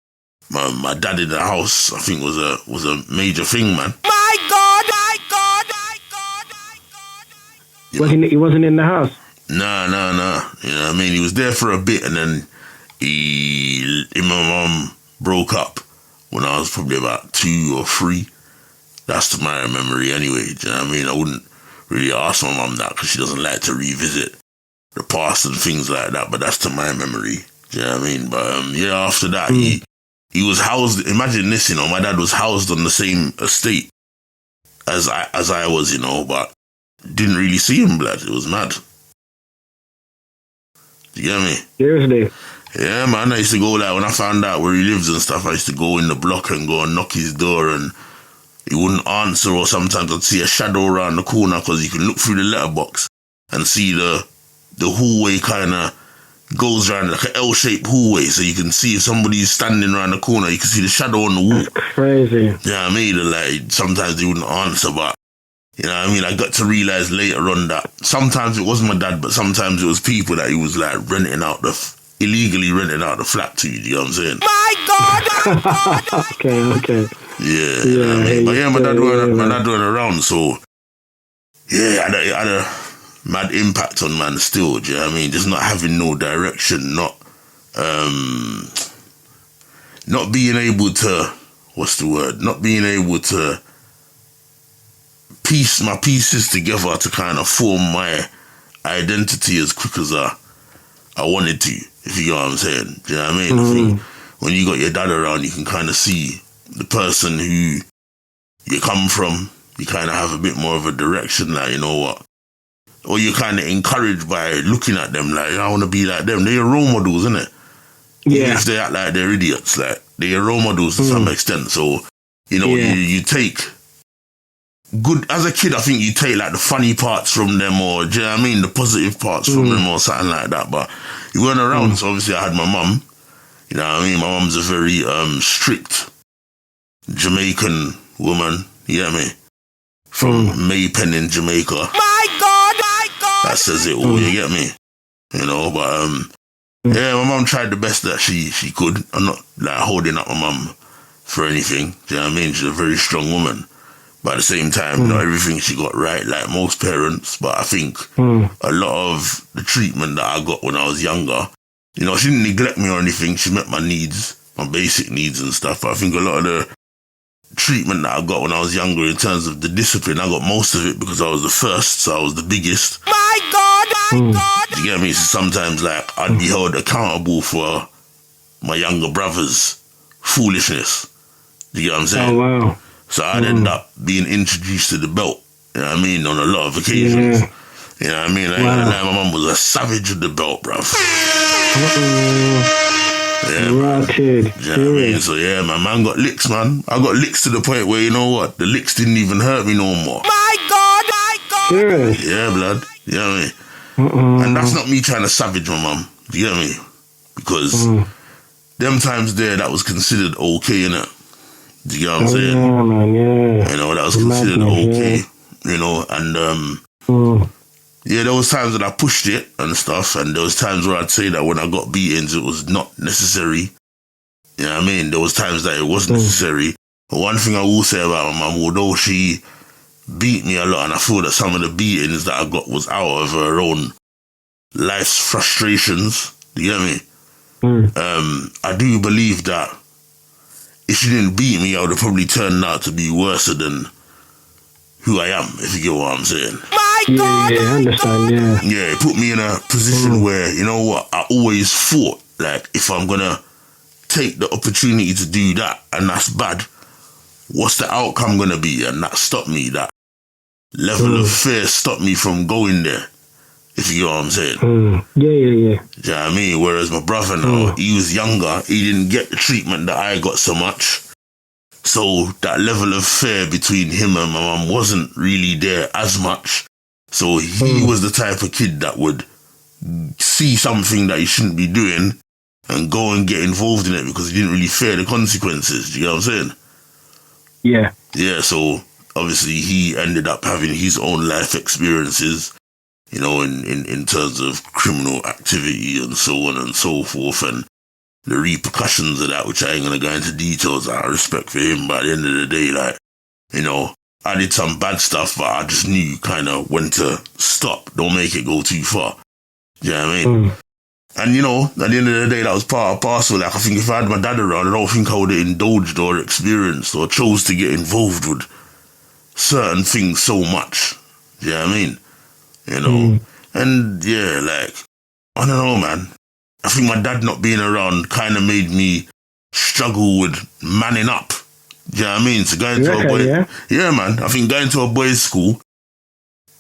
my dad in the house, I think was a major thing, man. My God! My God! My God! My God! He wasn't in the house? Nah. You know what I mean? He was there for a bit, and then him and my mum broke up when I was probably about 2 or 3. That's to my memory anyway. Do you know what I mean? I wouldn't really ask my mum that because she doesn't like to revisit the past and things like that, but that's to my memory. Do you know what I mean? But after that, he was housed. Imagine this, my dad was housed on the same estate as I was, but didn't really see him, blood. It was mad. Do you get me? Seriously? Yeah, man. I used to go, like, when I found out where he lives and stuff, I used to go in the block and go and knock his door, and he wouldn't answer, or sometimes I'd see a shadow around the corner because you can look through the letterbox and see the hallway kind of goes around like an L-shaped hallway, so you can see if somebody's standing around the corner, you can see the shadow on the wall. That's crazy. You know what I mean? And, like, sometimes he wouldn't answer, but you know what I mean? I got to realise later on that sometimes it wasn't my dad, but sometimes it was people that he was like illegally renting out the flat to, you know what I'm saying? My God! My God! Okay. Yeah, you know what I mean? But yeah, my dad weren't around, so yeah, it had a mad impact on man still, do you know what I mean? Just not having no direction, not being able to, not being able to piece my pieces together to kind of form my identity as quick as I wanted to, if you know what I'm saying. Do you know what I mean? I think when you got your dad around, you can kind of see the person who you come from. You kind of have a bit more of a direction, like, you know what? Or you're kind of encouraged by looking at them, like, I want to be like them. They're your role models, isn't it? Yeah. Even if they act like they're idiots, like, they're your role models to some extent. So, you take good, as a kid, I think you take like the funny parts from them, or do you know what I mean, the positive parts from them, or something like that. But you weren't around, so obviously I had my mum. You know what I mean? My mum's a very strict Jamaican woman. You get me? From Maypen in Jamaica. My God! My God! That says it all. You get me? But yeah, my mum tried the best that she could. I'm not like holding up my mum for anything. Do you know what I mean? She's a very strong woman. But at the same time, not everything she got right, like most parents. But I think a lot of the treatment that I got when I was younger, she didn't neglect me or anything. She met my needs, my basic needs and stuff. But I think a lot of the treatment that I got when I was younger in terms of the discipline, I got most of it because I was the first, so I was the biggest. My God! My God! You get me? So sometimes, like, I'd be held accountable for my younger brother's foolishness. You get what I'm saying? Oh, wow. So I'd end up being introduced to the belt, you know what I mean, on a lot of occasions. Yeah. You know what I mean? Like, my mum was a savage with the belt, bruv. Yeah, man. You know what I mean? So yeah, my man got licks, man. I got licks to the point where, you know what, the licks didn't even hurt me no more. My God! My God! Serious? Yeah, blood. You know what I mean? And that's not me trying to savage my mum. Do you get me? Because them times there, that was considered okay, innit? Do you get what I'm saying? Yeah, man, yeah. You know, that was considered okay, you know, and yeah, there was times that I pushed it and stuff, and there was times where I'd say that when I got beatings, it was not necessary. You know what I mean? There was times that it was necessary. But one thing I will say about my mum, although she beat me a lot, and I feel that some of the beatings that I got was out of her own life's frustrations. Do you get me? I do believe that if she didn't beat me, I would have probably turned out to be worse than who I am, if you get what I'm saying. Yeah, I understand, yeah. Yeah, it put me in a position where, you know what, I always thought, like, if I'm gonna take the opportunity to do that, and that's bad, what's the outcome gonna be? And that stopped me, that level of fear stopped me from going there, if you get what I'm saying. Yeah. Do you know what I mean? Whereas my brother now, he was younger, he didn't get the treatment that I got so much. So that level of fear between him and my mum wasn't really there as much. So he was the type of kid that would see something that he shouldn't be doing and go and get involved in it because he didn't really fear the consequences. Do you know what I'm saying? Yeah. Yeah, so obviously he ended up having his own life experiences, you know, in terms of criminal activity and so on and so forth, and the repercussions of that, which I ain't gonna go into details. I respect for him, but at the end of the day, like, you know, I did some bad stuff, but I just knew kind of when to stop. Don't make it go too far. Do you know what I mean? And, you know, at the end of the day, that was part of parcel. Like, I think if I had my dad around, I don't think I would have indulged or experienced or chose to get involved with certain things so much. Do you know what I mean? You know? And, yeah, like, I don't know, man. I think my dad not being around kind of made me struggle with manning up. Do you know what I mean? So going to a boy... Yeah, man. I think going to a boys' school,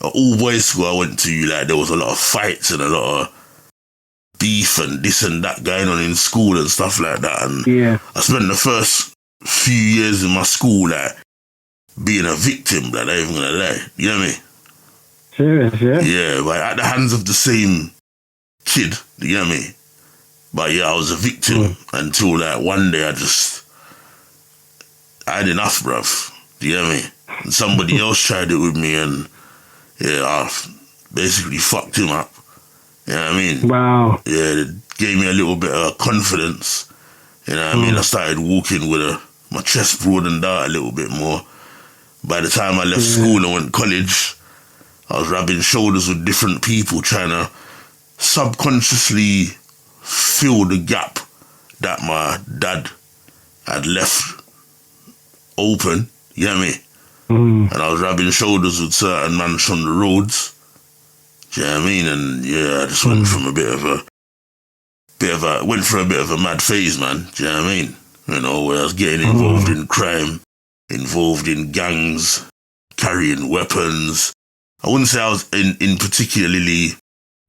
an all-boys school I went to, like, there was a lot of fights and a lot of beef and this and that going on in school and stuff like that. And I spent the first few years in my school, like, being a victim, like, I ain't even gonna lie. You know what I mean? Serious, yeah? Yeah, but at the hands of the same kid, you know what I mean? But yeah, I was a victim until like one day I had enough, bruv. Do you know what I mean? And somebody else tried it with me and yeah, I basically fucked him up. You know what I mean? Wow. Yeah, it gave me a little bit of confidence. You know what I mean? I started walking with my chest broadened out a little bit more. By the time I left school and went to college, I was rubbing shoulders with different people trying to subconsciously fill the gap that my dad had left open, you know what I mean? And I was rubbing shoulders with certain men from the roads, do you know what I mean? And yeah, I just went from a bit of a mad phase, man, do you know what I mean? You know, where I was getting involved in crime, involved in gangs, carrying weapons. I wouldn't say I was in particularly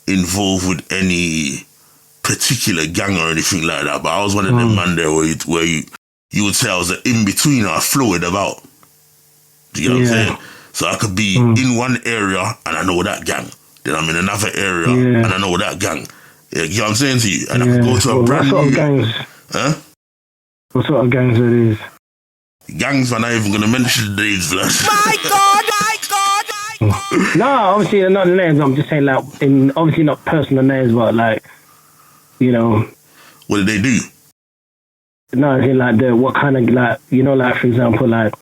involved with any particular gang or anything like that, but I was one of them man there where you would say I was an in-betweener. I floated about. Do you know what I'm saying? So I could be in one area and I know that gang. Then I'm in another area and I know that gang. Yeah, you know what I'm saying to you? And I could go to a brand new... What sort of gangs? Huh? What sort of gangs are these? Gangs, man, I ain't even going to mention the names, blood. My God! No, obviously not the names. I'm just saying, like, obviously not personal names, but like, you know. What did they do? No, I mean, like what kind of, like, you know, like for example, like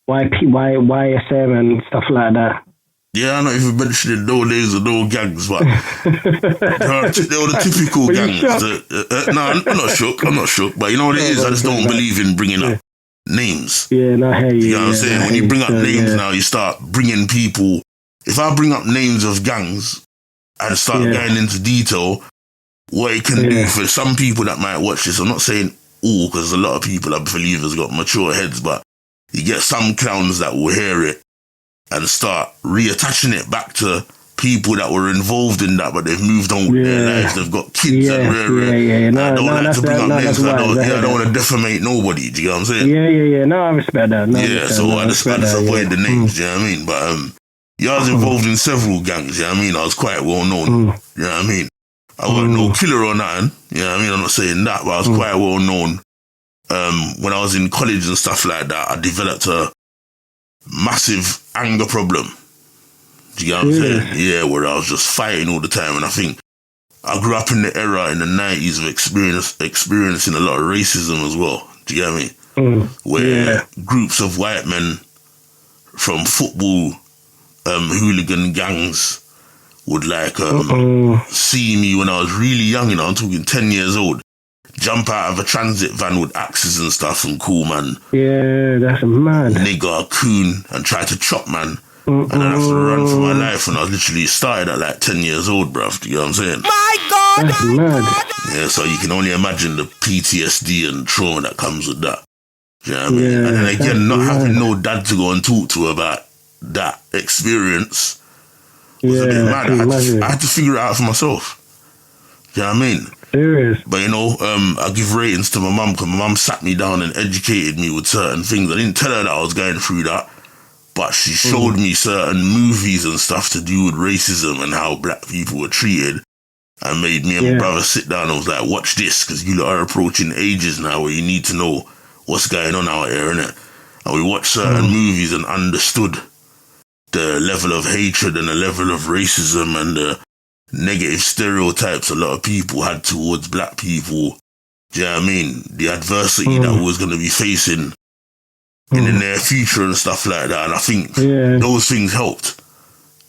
YSM and stuff like that. Yeah, I'm not even mentioning no names or no gangs, but they were the typical gangs. No, I'm not shook, but you know what it is? I just don't believe in bringing up names. Yeah, no, I hear you. You know what I'm saying? When you bring up names now, you start bringing people. If I bring up names of gangs and start going into detail, what it can do for some people that might watch this, I'm not saying all, because a lot of people, I believe, has got mature heads, but you get some clowns that will hear it and start reattaching it back to people that were involved in that, but they've moved on with their lives. They've got kids and I don't like to bring up names. I don't want to defamate nobody. Do you know what I'm saying? Yeah. No, I respect that. So I just avoid the names. Do you know what I mean? But Yeah, I was involved in several gangs, you know what I mean? I was quite well known, you know what I mean? I wasn't no killer or nothing, you know what I mean? I'm not saying that, but I was quite well known. When I was in college and stuff like that, I developed a massive anger problem. Do you get what I'm saying? Yeah, where I was just fighting all the time. And I think I grew up in the era in the 90s of experiencing a lot of racism as well. Do you get me? Where groups of white men from football hooligan gangs would like see me when I was really young, you know, I'm talking 10 years old, jump out of a transit van with axes and stuff and call man. Yeah, that's mad. Nigger, coon, and try to chop man. And I'd have to run for my life when I was literally started at like 10 years old, bruv. Do you know what I'm saying? My God! That's mad. Yeah, so you can only imagine the PTSD and trauma that comes with that. Do you know what I mean? And then again, not having no dad to go and talk to about that experience was a bit mad. I had to figure it out for myself. Do you know what I mean? Serious. But you know, I give ratings to my mum because my mum sat me down and educated me with certain things. I didn't tell her that I was going through that, but she showed me certain movies and stuff to do with racism and how black people were treated, and made me and my brother sit down and was like, watch this, because you lot are approaching ages now where you need to know what's going on out here, innit? And we watched certain movies and understood the level of hatred and the level of racism and the negative stereotypes a lot of people had towards black people. Do you know what I mean? The adversity that we was going to be facing in the near future and stuff like that. And I think those things helped.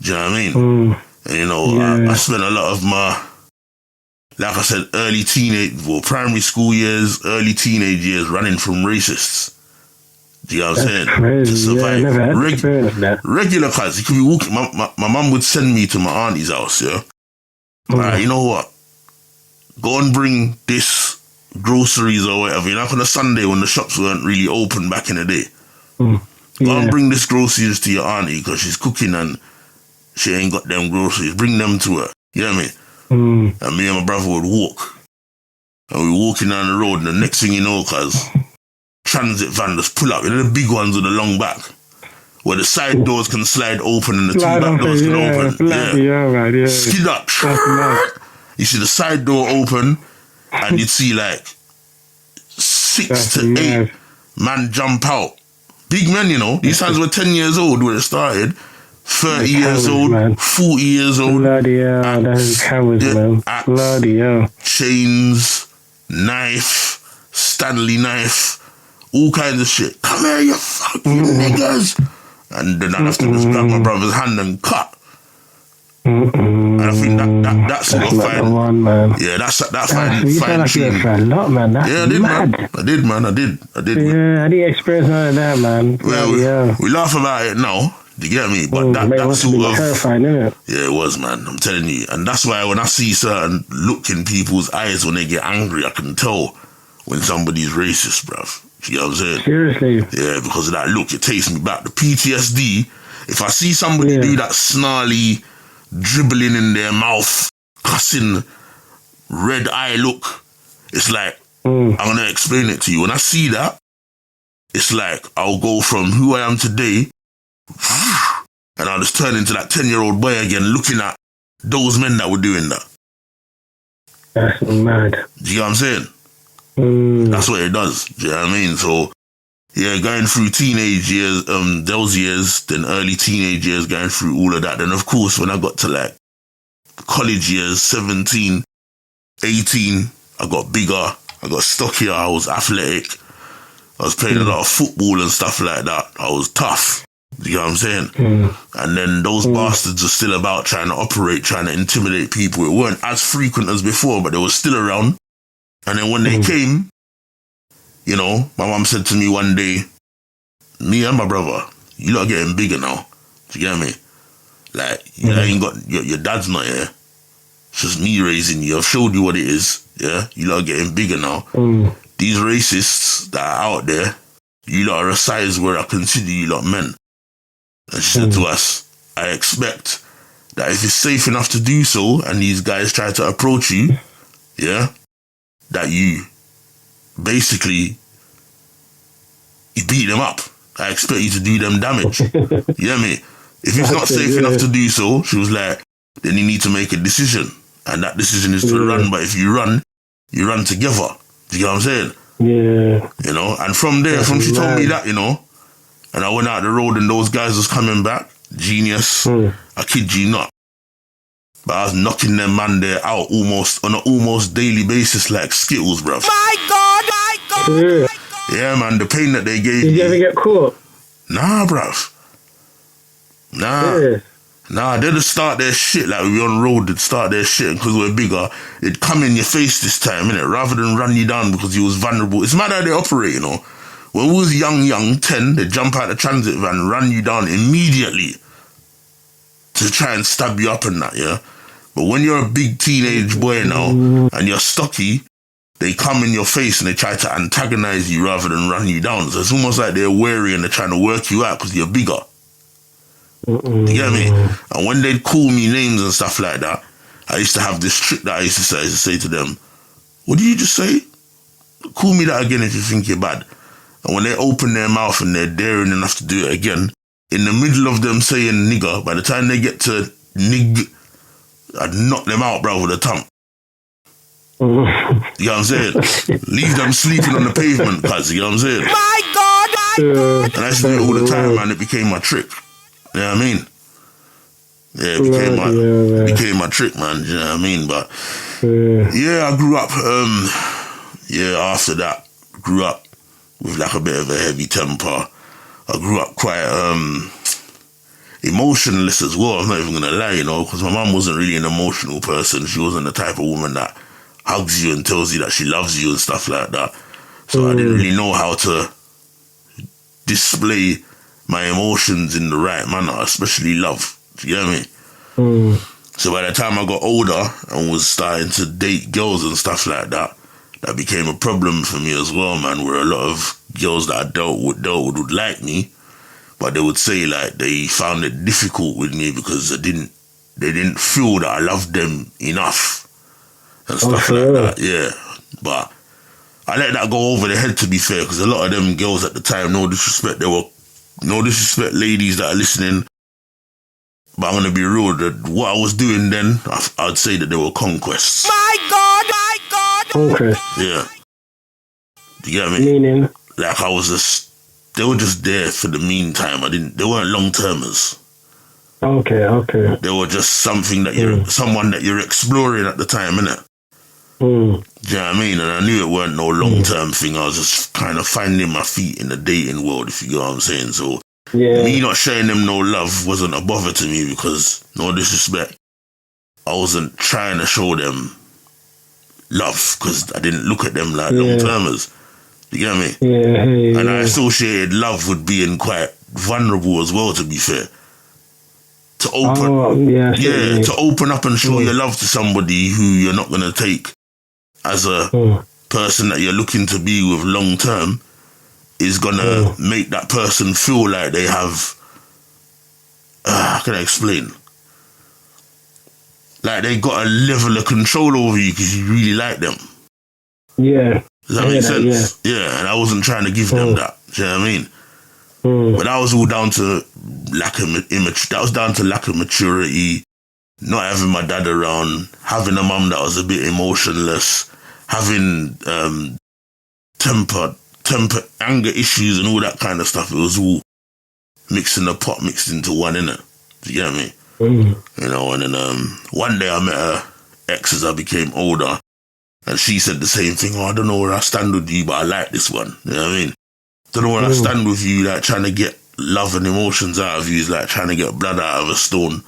Do you know what I mean? And, you know, I spent a lot of my, like I said, primary school years, early teenage years running from racists. Do you know what I'm saying? Crazy. To survive. Yeah, I never had experience that. Regular cuz you could be walking. My mum would send me to my auntie's house, yeah? Alright, you know what? Go and bring this groceries or whatever. You know, like on a Sunday when the shops weren't really open back in the day. Go and bring this groceries to your auntie because she's cooking and she ain't got them groceries. Bring them to her. You know what I mean? And me and my brother would walk. And we were walking down the road and the next thing you know, cuz transit van just pull up. You know the big ones with the long back? Where the side doors can slide open and the two back doors can open. Skid up. You see the side door open and you'd see like 6 to 8 man jump out. Big men, you know. These times were 10 years old when it started. 30 years old, man. 40 years old. Bloody hell, that's cowards, man. Bloody hell. Chains, knife, Stanley knife, all kinds of shit. Come here, you fucking niggas. And then I'd have to just grab my brother's hand and cut. And I think that sort of fine. One, man. Yeah, that fine tune. A lot, man. That's I did, mad. man. I did, man. Yeah, I didn't experience none of that, man. Well, we laugh about it now. Do you get me? But that sort of terrifying, isn't it? Yeah, it was, man. I'm telling you. And that's why when I see certain look in people's eyes when they get angry, I can tell when somebody's racist, bruv. You know what I'm saying? Seriously? Yeah, because of that look, it takes me back. The PTSD, if I see somebody do that snarly, dribbling in their mouth, cussing, red eye look, it's like, I'm going to explain it to you. When I see that, it's like I'll go from who I am today and I'll just turn into that 10-year-old boy again looking at those men that were doing that. That's mad. Do you know what I'm saying? That's what it does. Do you know what I mean? So, yeah, going through teenage years, those years, then early teenage years, going through all of that. Then, of course, when I got to like college years, 17, 18, I got bigger, I got stockier, I was athletic, I was playing a lot of football and stuff like that. I was tough. You know what I'm saying? And then those bastards are still about trying to operate, trying to intimidate people. It weren't as frequent as before, but they were still around. And then when they came, you know, my mom said to me one day, me and my brother, you lot are getting bigger now. Do you get me? Like, you ain't got, your dad's not here. It's just me raising you. I've showed you what it is. Yeah? You lot are getting bigger now. These racists that are out there, you lot are a size where I consider you lot men. And she said to us, I expect that if it's safe enough to do so, and these guys try to approach you, yeah, that you basically you beat them up. I expect you to do them damage. You hear me? If it's not safe enough to do so, she was like, then you need to make a decision. And that decision is to run. But if you run together. Do you get what I'm saying? Yeah. You know, and from there, she told me that, you know, and I went out the road and those guys was coming back. Genius. I kid you not. But I was knocking them man there out on an almost daily basis like Skittles, bruv. My God. Yeah, man, the pain that they gave me. Did you ever get caught? Nah, bruv. Nah, they'd start their shit like we on road, they'd start their shit, and because we're bigger, it'd come in your face this time, innit? Rather than run you down because you was vulnerable. It's mad how they operate, you know. When we was young, 10, they'd jump out the transit van, run you down immediately to try and stab you up and that, yeah? But when you're a big teenage boy now, and you're stocky, they come in your face and they try to antagonize you rather than run you down. So it's almost like they're wary and they're trying to work you out because you're bigger. You get me? And when they'd call me names and stuff like that, I used to have this trick that I used to say to them, what did you just say? Call me that again if you think you're bad. And when they open their mouth and they're daring enough to do it again, in the middle of them saying nigger, by the time they get to nig, I'd knock them out, bro, with a tongue. You know what I'm saying? Leave them sleeping on the pavement, cuz, you know what I'm saying? My God. And I used to do it all the time, man. It became my trick. You know what I mean? Yeah, it became my trick, man. You know what I mean? But yeah, I grew up. After that, grew up with like a bit of a heavy temper. I grew up quite emotionless as well. I'm not even gonna lie, you know, because my mum wasn't really an emotional person. She wasn't the type of woman that hugs you and tells you that she loves you and stuff like that. So I didn't really know how to display my emotions in the right manner, especially love. Do you get me? So by the time I got older and was starting to date girls and stuff like that, that became a problem for me as well, man, where a lot of girls that I dealt with would like me, but they would say like they found it difficult with me because they didn't feel that I loved them enough and stuff like that. Yeah, but I let that go over the head, to be fair, because a lot of them girls at the time, no disrespect, ladies that are listening, but I'm gonna be real, that what I was doing then, I'd say that they were conquests. My God. Conquest. Yeah. Do you get me? Meaning? Like they were just there for the meantime. They weren't long-termers. Okay. They were just someone that you're exploring at the time, innit? Do you know what I mean? And I knew it weren't no long-term thing. I was just kind of finding my feet in the dating world, if you get what I'm saying. So me not showing them no love wasn't a bother to me because, no disrespect, I wasn't trying to show them love because I didn't look at them like long-termers. You get me? Yeah. And I associated love with being quite vulnerable as well, to be fair. To open up and show your love to somebody who you're not going to take as a person that you're looking to be with long-term is going to make that person feel like they have... how can I explain? Like they got a level of control over you because you really like them. Yeah. Does that make sense? Yeah, and I wasn't trying to give them that. Do you know what I mean? But that was all down to lack of maturity, not having my dad around, having a mum that was a bit emotionless, having temper, anger issues and all that kind of stuff. It was all mixed into one, innit? Do you get me? You know, and then one day I met her ex as I became older, and she said the same thing. I don't know where I stand with you, but I like this one. You know what I mean? Don't know where I stand with you, like trying to get love and emotions out of you is like trying to get blood out of a stone.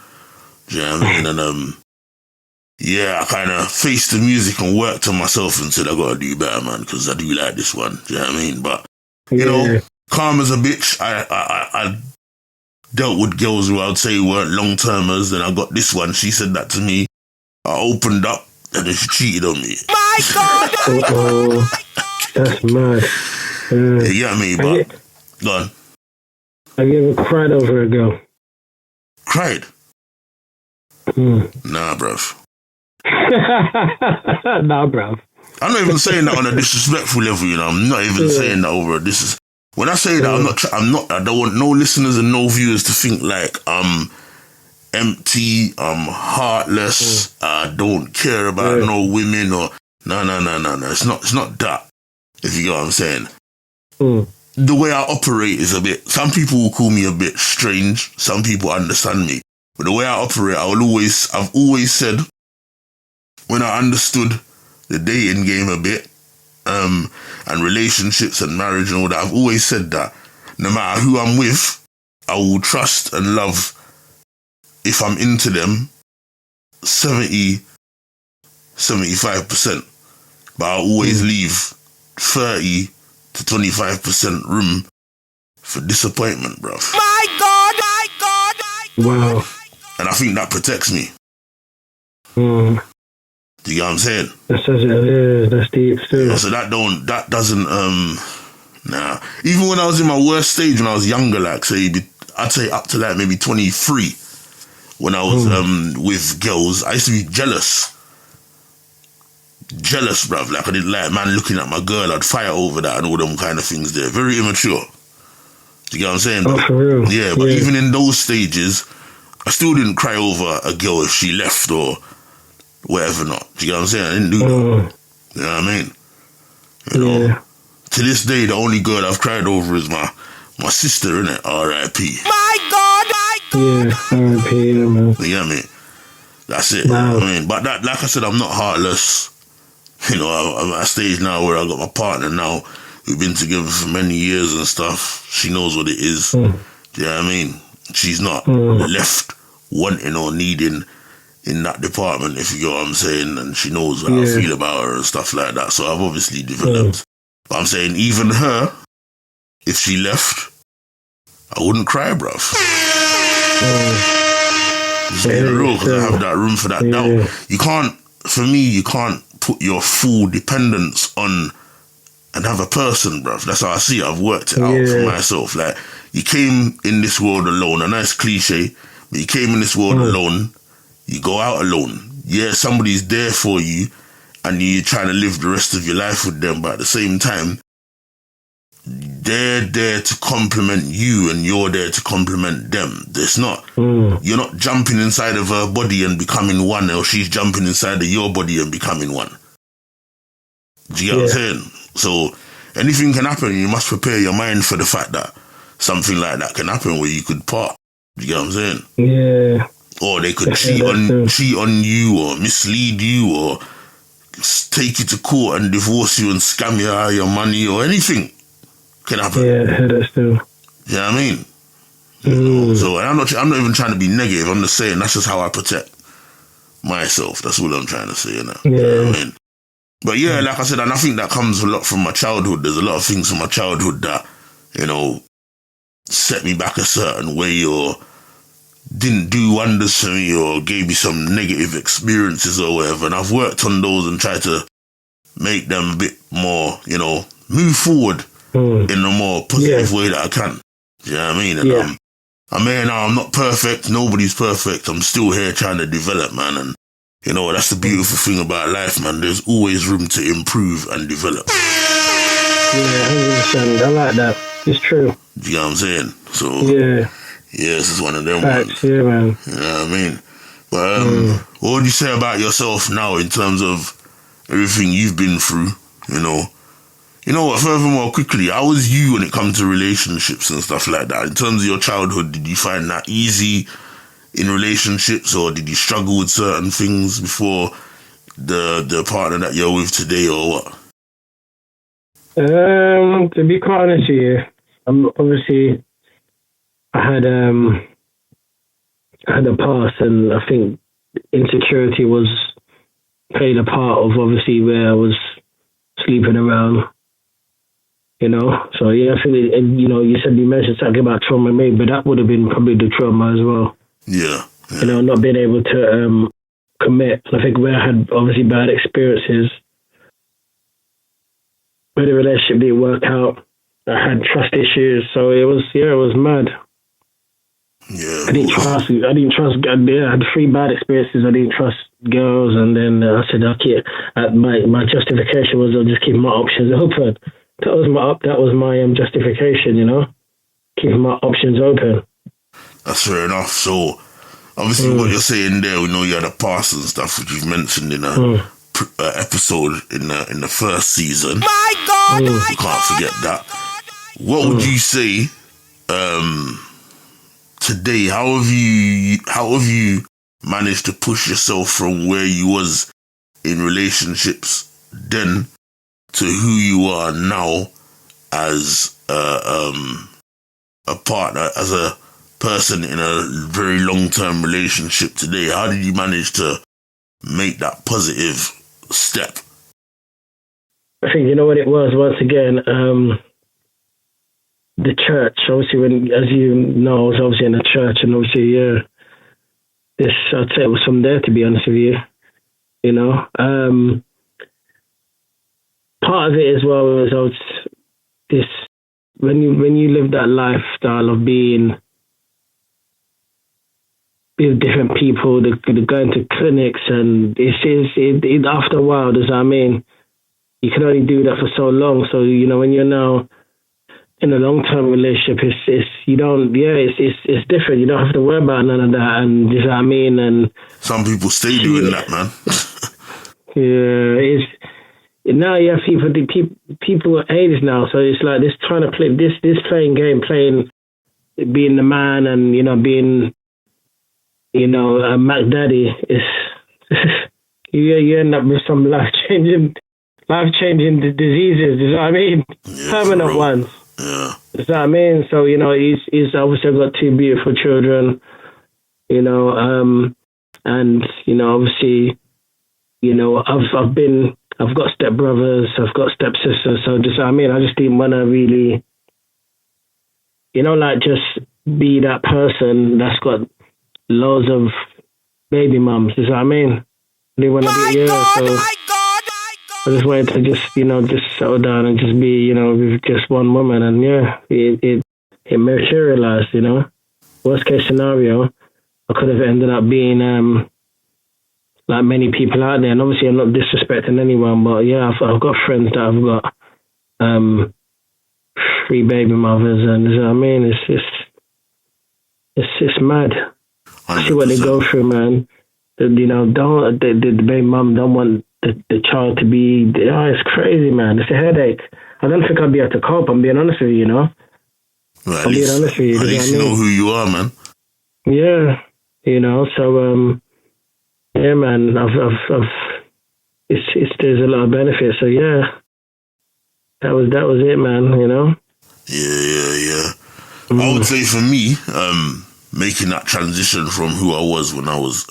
Do you know what I mean? And I kind of faced the music and worked on myself and said I gotta do better, man, because I do like this one. Do you know what I mean? But you know, calm as a bitch. I dealt with girls who I'd say weren't long-termers, then I got this one. She said that to me. I opened up, and then she cheated on me. My God! That's mad. You get me, but go on. Have you ever cried over a girl? Cried? Nah, bruv. Nah, bruv. I'm not even saying that on a disrespectful level, you know. I'm not even saying that over. When I say that, I don't want no listeners and no viewers to think like I'm empty, I'm heartless, I don't care about no women or no. It's not that. If you get what I'm saying. The way I operate is a bit. Some people will call me a bit strange. Some people understand me, but the way I operate, I've always said, when I understood the dating game a bit, and relationships and marriage and all that, I've always said that no matter who I'm with, I will trust and love, if I'm into them, 75%. But I'll always leave 30 to 25% room for disappointment, bruv. My God! Wow. And I think that protects me. Do you get what I'm saying? That's deep too. So that doesn't, nah. Even when I was in my worst stage, when I was younger, like, I'd say up to like maybe 23, when I was with girls, I used to be jealous, bruv. Like, I didn't like man looking at my girl. I'd fight over that and all them kind of things there. Very immature. Do you get what I'm saying? Oh, for real? Yeah, but even in those stages, I still didn't cry over a girl if she left or whatever not. Do you get what I'm saying? I didn't do that. You know what I mean? You know, to this day, the only girl I've cried over is my sister, innit? R.I.P. My God! Yeah, R.I.P. Yeah, man. You get me? That's it. Wow. I mean, but that, like I said, I'm not heartless. You know, I'm at a stage now where I got my partner now. We've been together for many years and stuff. She knows what it is. Do you know what I mean? She's not left wanting or needing in that department, if you get what I'm saying, and she knows how I feel about her and stuff like that. So I've obviously developed. But I'm saying, even her, if she left, I wouldn't cry, bruv. Just being real, because I have that room for that doubt. You can't put your full dependence on and have a person, bruv. That's how I see it. I've worked it out for myself. Like, you came in this world alone, a nice cliche, but you came in this world alone. You go out alone. Yeah, somebody's there for you and you're trying to live the rest of your life with them, but at the same time, they're there to complement you and you're there to complement them. There's not, you're not jumping inside of her body and becoming one, or she's jumping inside of your body and becoming one. Do you get what I'm saying? So anything can happen. You must prepare your mind for the fact that something like that can happen where you could part. Do you get what I'm saying? Yeah. Or they could cheat on you or mislead you or take you to court and divorce you and scam you out of your money or anything can happen. Yeah, that's true. You know what I mean? So I'm not even trying to be negative. I'm just saying that's just how I protect myself. That's all I'm trying to say, you know? You know what I mean? But yeah, like I said, and I think that comes a lot from my childhood. There's a lot of things from my childhood that, you know, set me back a certain way or didn't do wonders for me or gave me some negative experiences or whatever. And I've worked on those and tried to make them a bit more, you know, move forward in a more positive way that I can. You know what I mean? And I'm here now. I'm not perfect. Nobody's perfect. I'm still here trying to develop, man. And, you know, that's the beautiful thing about life, man. There's always room to improve and develop. Yeah, 100%. I like that. It's true. You know what I'm saying? So, yeah, this is one of them ones. Yeah, man. You know what I mean? But what would you say about yourself now in terms of everything you've been through, you know? You know what, furthermore, quickly, how was you when it comes to relationships and stuff like that? In terms of your childhood, did you find that easy in relationships or did you struggle with certain things before the partner that you're with today or what? To be quite honest with you, obviously I had a past, and I think insecurity played a part of obviously where I was sleeping around, you know. So yeah, I think you know, you mentioned something about trauma, maybe, but that would have been probably the trauma as well. Yeah. You know, not being able to commit. I think where I had obviously bad experiences, where the relationship didn't work out, I had trust issues, so it was mad. Yeah. I didn't trust. I had 3 bad experiences. I didn't trust girls, and then I said, okay. My justification was I'll just keep my options open. that was my justification, you know, keeping my options open. That's fair enough. So, obviously, what you're saying there, we know you had a past and stuff, which you've mentioned in a episode in the first season. My God, you can't forget that. What would you say today? How have you managed to push yourself from where you was in relationships then to who you are now as a partner, as a person in a very long-term relationship today? How did you manage to make that positive step? I think, you know what it was, once again, the church. Obviously, as you know, I was obviously in the church, and obviously, I'd say it was from there, to be honest with you. You know, part of it as well was when you live that lifestyle of being with different people, they're going to clinics, and it after a while, does that I mean? You can only do that for so long. So, you know, when you're now in a long-term relationship, it's different. You don't have to worry about none of that, and you know what I mean? And some people stay doing that, man. Yeah, now you have people at age now, so it's like this trying to play this playing being the man, and you know, being, you know, a Mac Daddy is you end up with some life changing diseases. You know what I mean? Yeah, permanent ones. Yeah. You know what I mean? So, you know, he's obviously got 2 beautiful children. You know, and you know, obviously, you know, I've got stepbrothers, I've got stepsisters, so just, I mean, I just didn't want to really, you know, like just be that person that's got loads of baby mums, you know what I mean? They want to be, so I just wanted to just, you know, just settle down and just be, you know, with just one woman, and it materialized, you know. Worst case scenario, I could have ended up being, like many people out there, and obviously I'm not disrespecting anyone, but yeah, I've got friends that have got 3 baby mothers, and you know what I mean, it's mad. 100%. See what they go through, man. You know, the baby mum don't want the child to be. It's crazy, man. It's a headache. I don't think I'd be able to cope. I'm being honest with you, you know. Well, at least you know who you are, man. Yeah, you know. So yeah, man, there's a lot of benefits. So yeah, that was it, man. You know. Yeah. I would say for me, making that transition from who I was when I was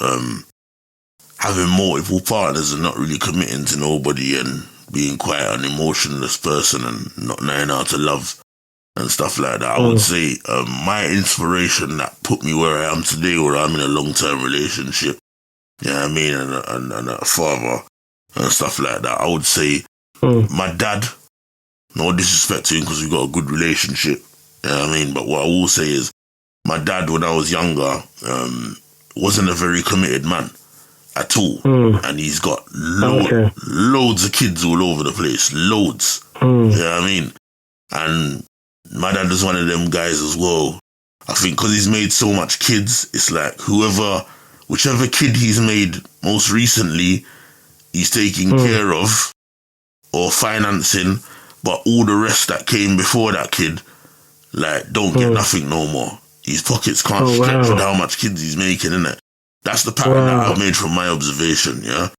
having multiple partners and not really committing to nobody, and being quite an emotionless person and not knowing how to love and stuff like that. I would say my inspiration that put me where I am today, where I'm in a long-term relationship, you know what I mean, and a father and stuff like that, I would say my dad. No disrespect to him, because we've got a good relationship, you know what I mean, but what I will say is my dad, when I was younger, wasn't a very committed man at all, and he's got loads of kids all over the place, loads, you know what I mean, and my dad is one of them guys as well. I think because he's made so much kids, it's like whichever kid he's made most recently, he's taking care of or financing, but all the rest that came before that kid, like, don't get nothing no more. His pockets can't stretch with how much kids he's making, innit? That's the pattern that I've made from my observation, yeah?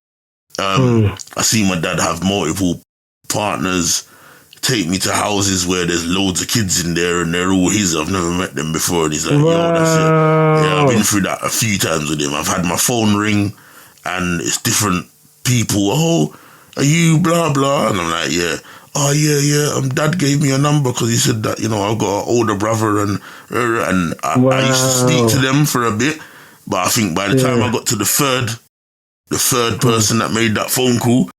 I see my dad have multiple partners, take me to houses where there's loads of kids in there and they're all his. I've never met them before, and he's like, yo, that's it. Yeah, I've been through that a few times with him. I've had my phone ring and it's different people. Oh, are you blah, blah? And I'm like, yeah. Oh, yeah. Dad gave me a number because he said that, you know, I've got an older brother, and I used to speak to them for a bit, but I think by the time I got to the third person that made that phone call,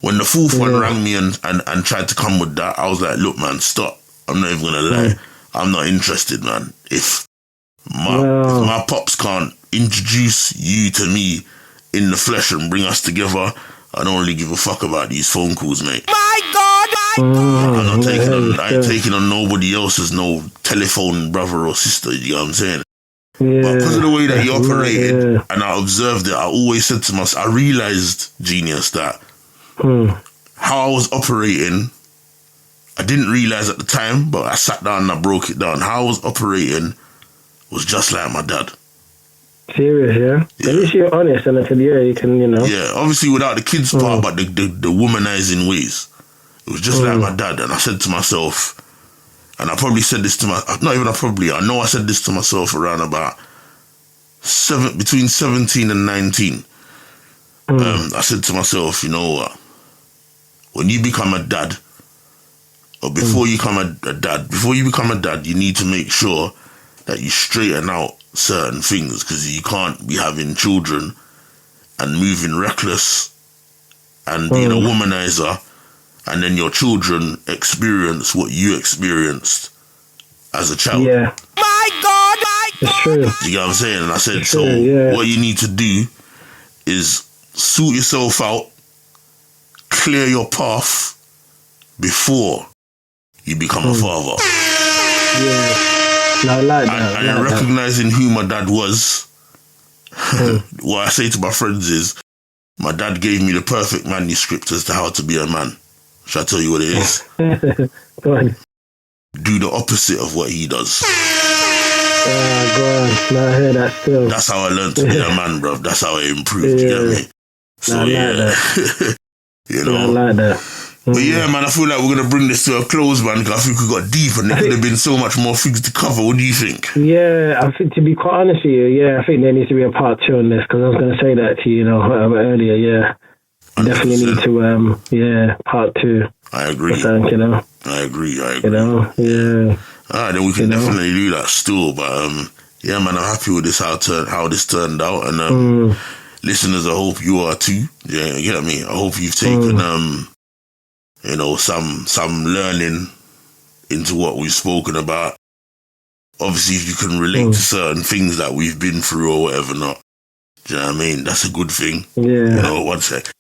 when the fourth one rang me and tried to come with that, I was like, look, man, stop. I'm not even going to lie. I'm not interested, man. If my pops can't introduce you to me in the flesh and bring us together, I don't really give a fuck about these phone calls, mate. My God! I ain't taking on nobody else's no telephone brother or sister, you know what I'm saying? Yeah. But because of the way that he operated, and I observed it, I always said to myself, I realised, Genius, that how I was operating, I didn't realise at the time, but I sat down and I broke it down. How I was operating was just like my dad. Serious, yeah? At least you're honest, and I said, yeah, you can, you know. Yeah, obviously without the kids part, but the womanizing ways. It was just like my dad, and I said to myself, and I probably said this to I know I said this to myself around about between 17 and 19. I said to myself, you know what? When you become a dad, or before you become a dad, you need to make sure that you straighten out certain things, because you can't be having children and moving reckless and being a womanizer, and then your children experience what you experienced as a child. My Yeah. God, It's true. You know what I'm saying? And I said, It's true, yeah. what you need to do is sort yourself out, clear your path before you become a father. Yeah. No, I like that. And recognizing who my dad was, what I say to my friends is, my dad gave me the perfect manuscript as to how to be a man. Shall I tell you what it is? Go on. Do the opposite of what he does. Go on. No, I hear that still. That's how I learned to be a man, bruv. That's how I improved, you get me? So, I like that. You know. I like that. But yeah, man, I feel like we're going to bring this to a close, man, because I think we got deep and there could have been so much more things to cover. What do you think? Yeah, I think, to be quite honest with you, yeah, I think there needs to be a part 2 on this, because I was going to say that to you, earlier, yeah. 100%. Definitely need to, part 2. I agree. I agree. You know, yeah. All right, then we can definitely do that still. But yeah, man, I'm happy with this, how this turned out. And listeners, I hope you are too. Yeah, you get me? I hope you've taken, some learning into what we've spoken about. Obviously, if you can relate to certain things that we've been through or whatever not, do you know what I mean? That's a good thing. Yeah. You know, one sec.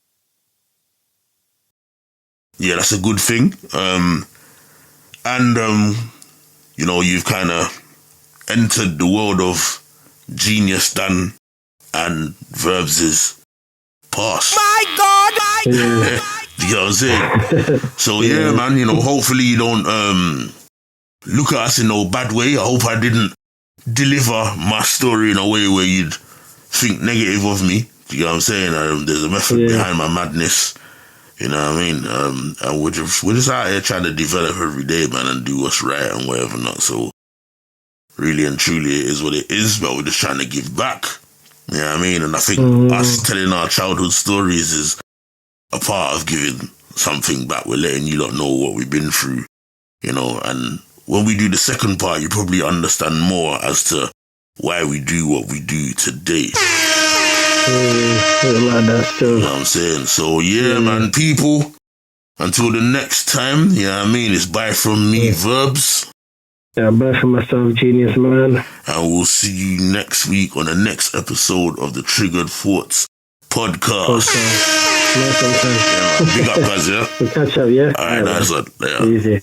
Yeah, that's a good thing. You've kind of entered the world of Geniusdan and Verbz' past. my God, Yeah. You know what I'm saying? So yeah, man, hopefully you don't look at us in no bad way. I hope I didn't deliver my story in a way where you'd think negative of me. You know what I'm saying? There's a method behind my madness. You know what I mean? And we're just out here trying to develop every day, man, and do what's right and whatever not. So really and truly it is what it is, but we're just trying to give back. You know what I mean? And I think us telling our childhood stories is a part of giving something back. We're letting you lot know what we've been through, and when we do the second part, you probably understand more as to why we do what we do today. You know what I'm saying? So yeah, man, people, until the next time, you know what I mean? It's bye from me, Verbz. Yeah, bye from myself, Genius, man. And we'll see you next week on the next episode of the Triggered Thoughts podcast. Okay. Nice one, Yeah, man. Big up, guys, yeah? We'll catch up, yeah? All right, nice one. Yeah. Easy.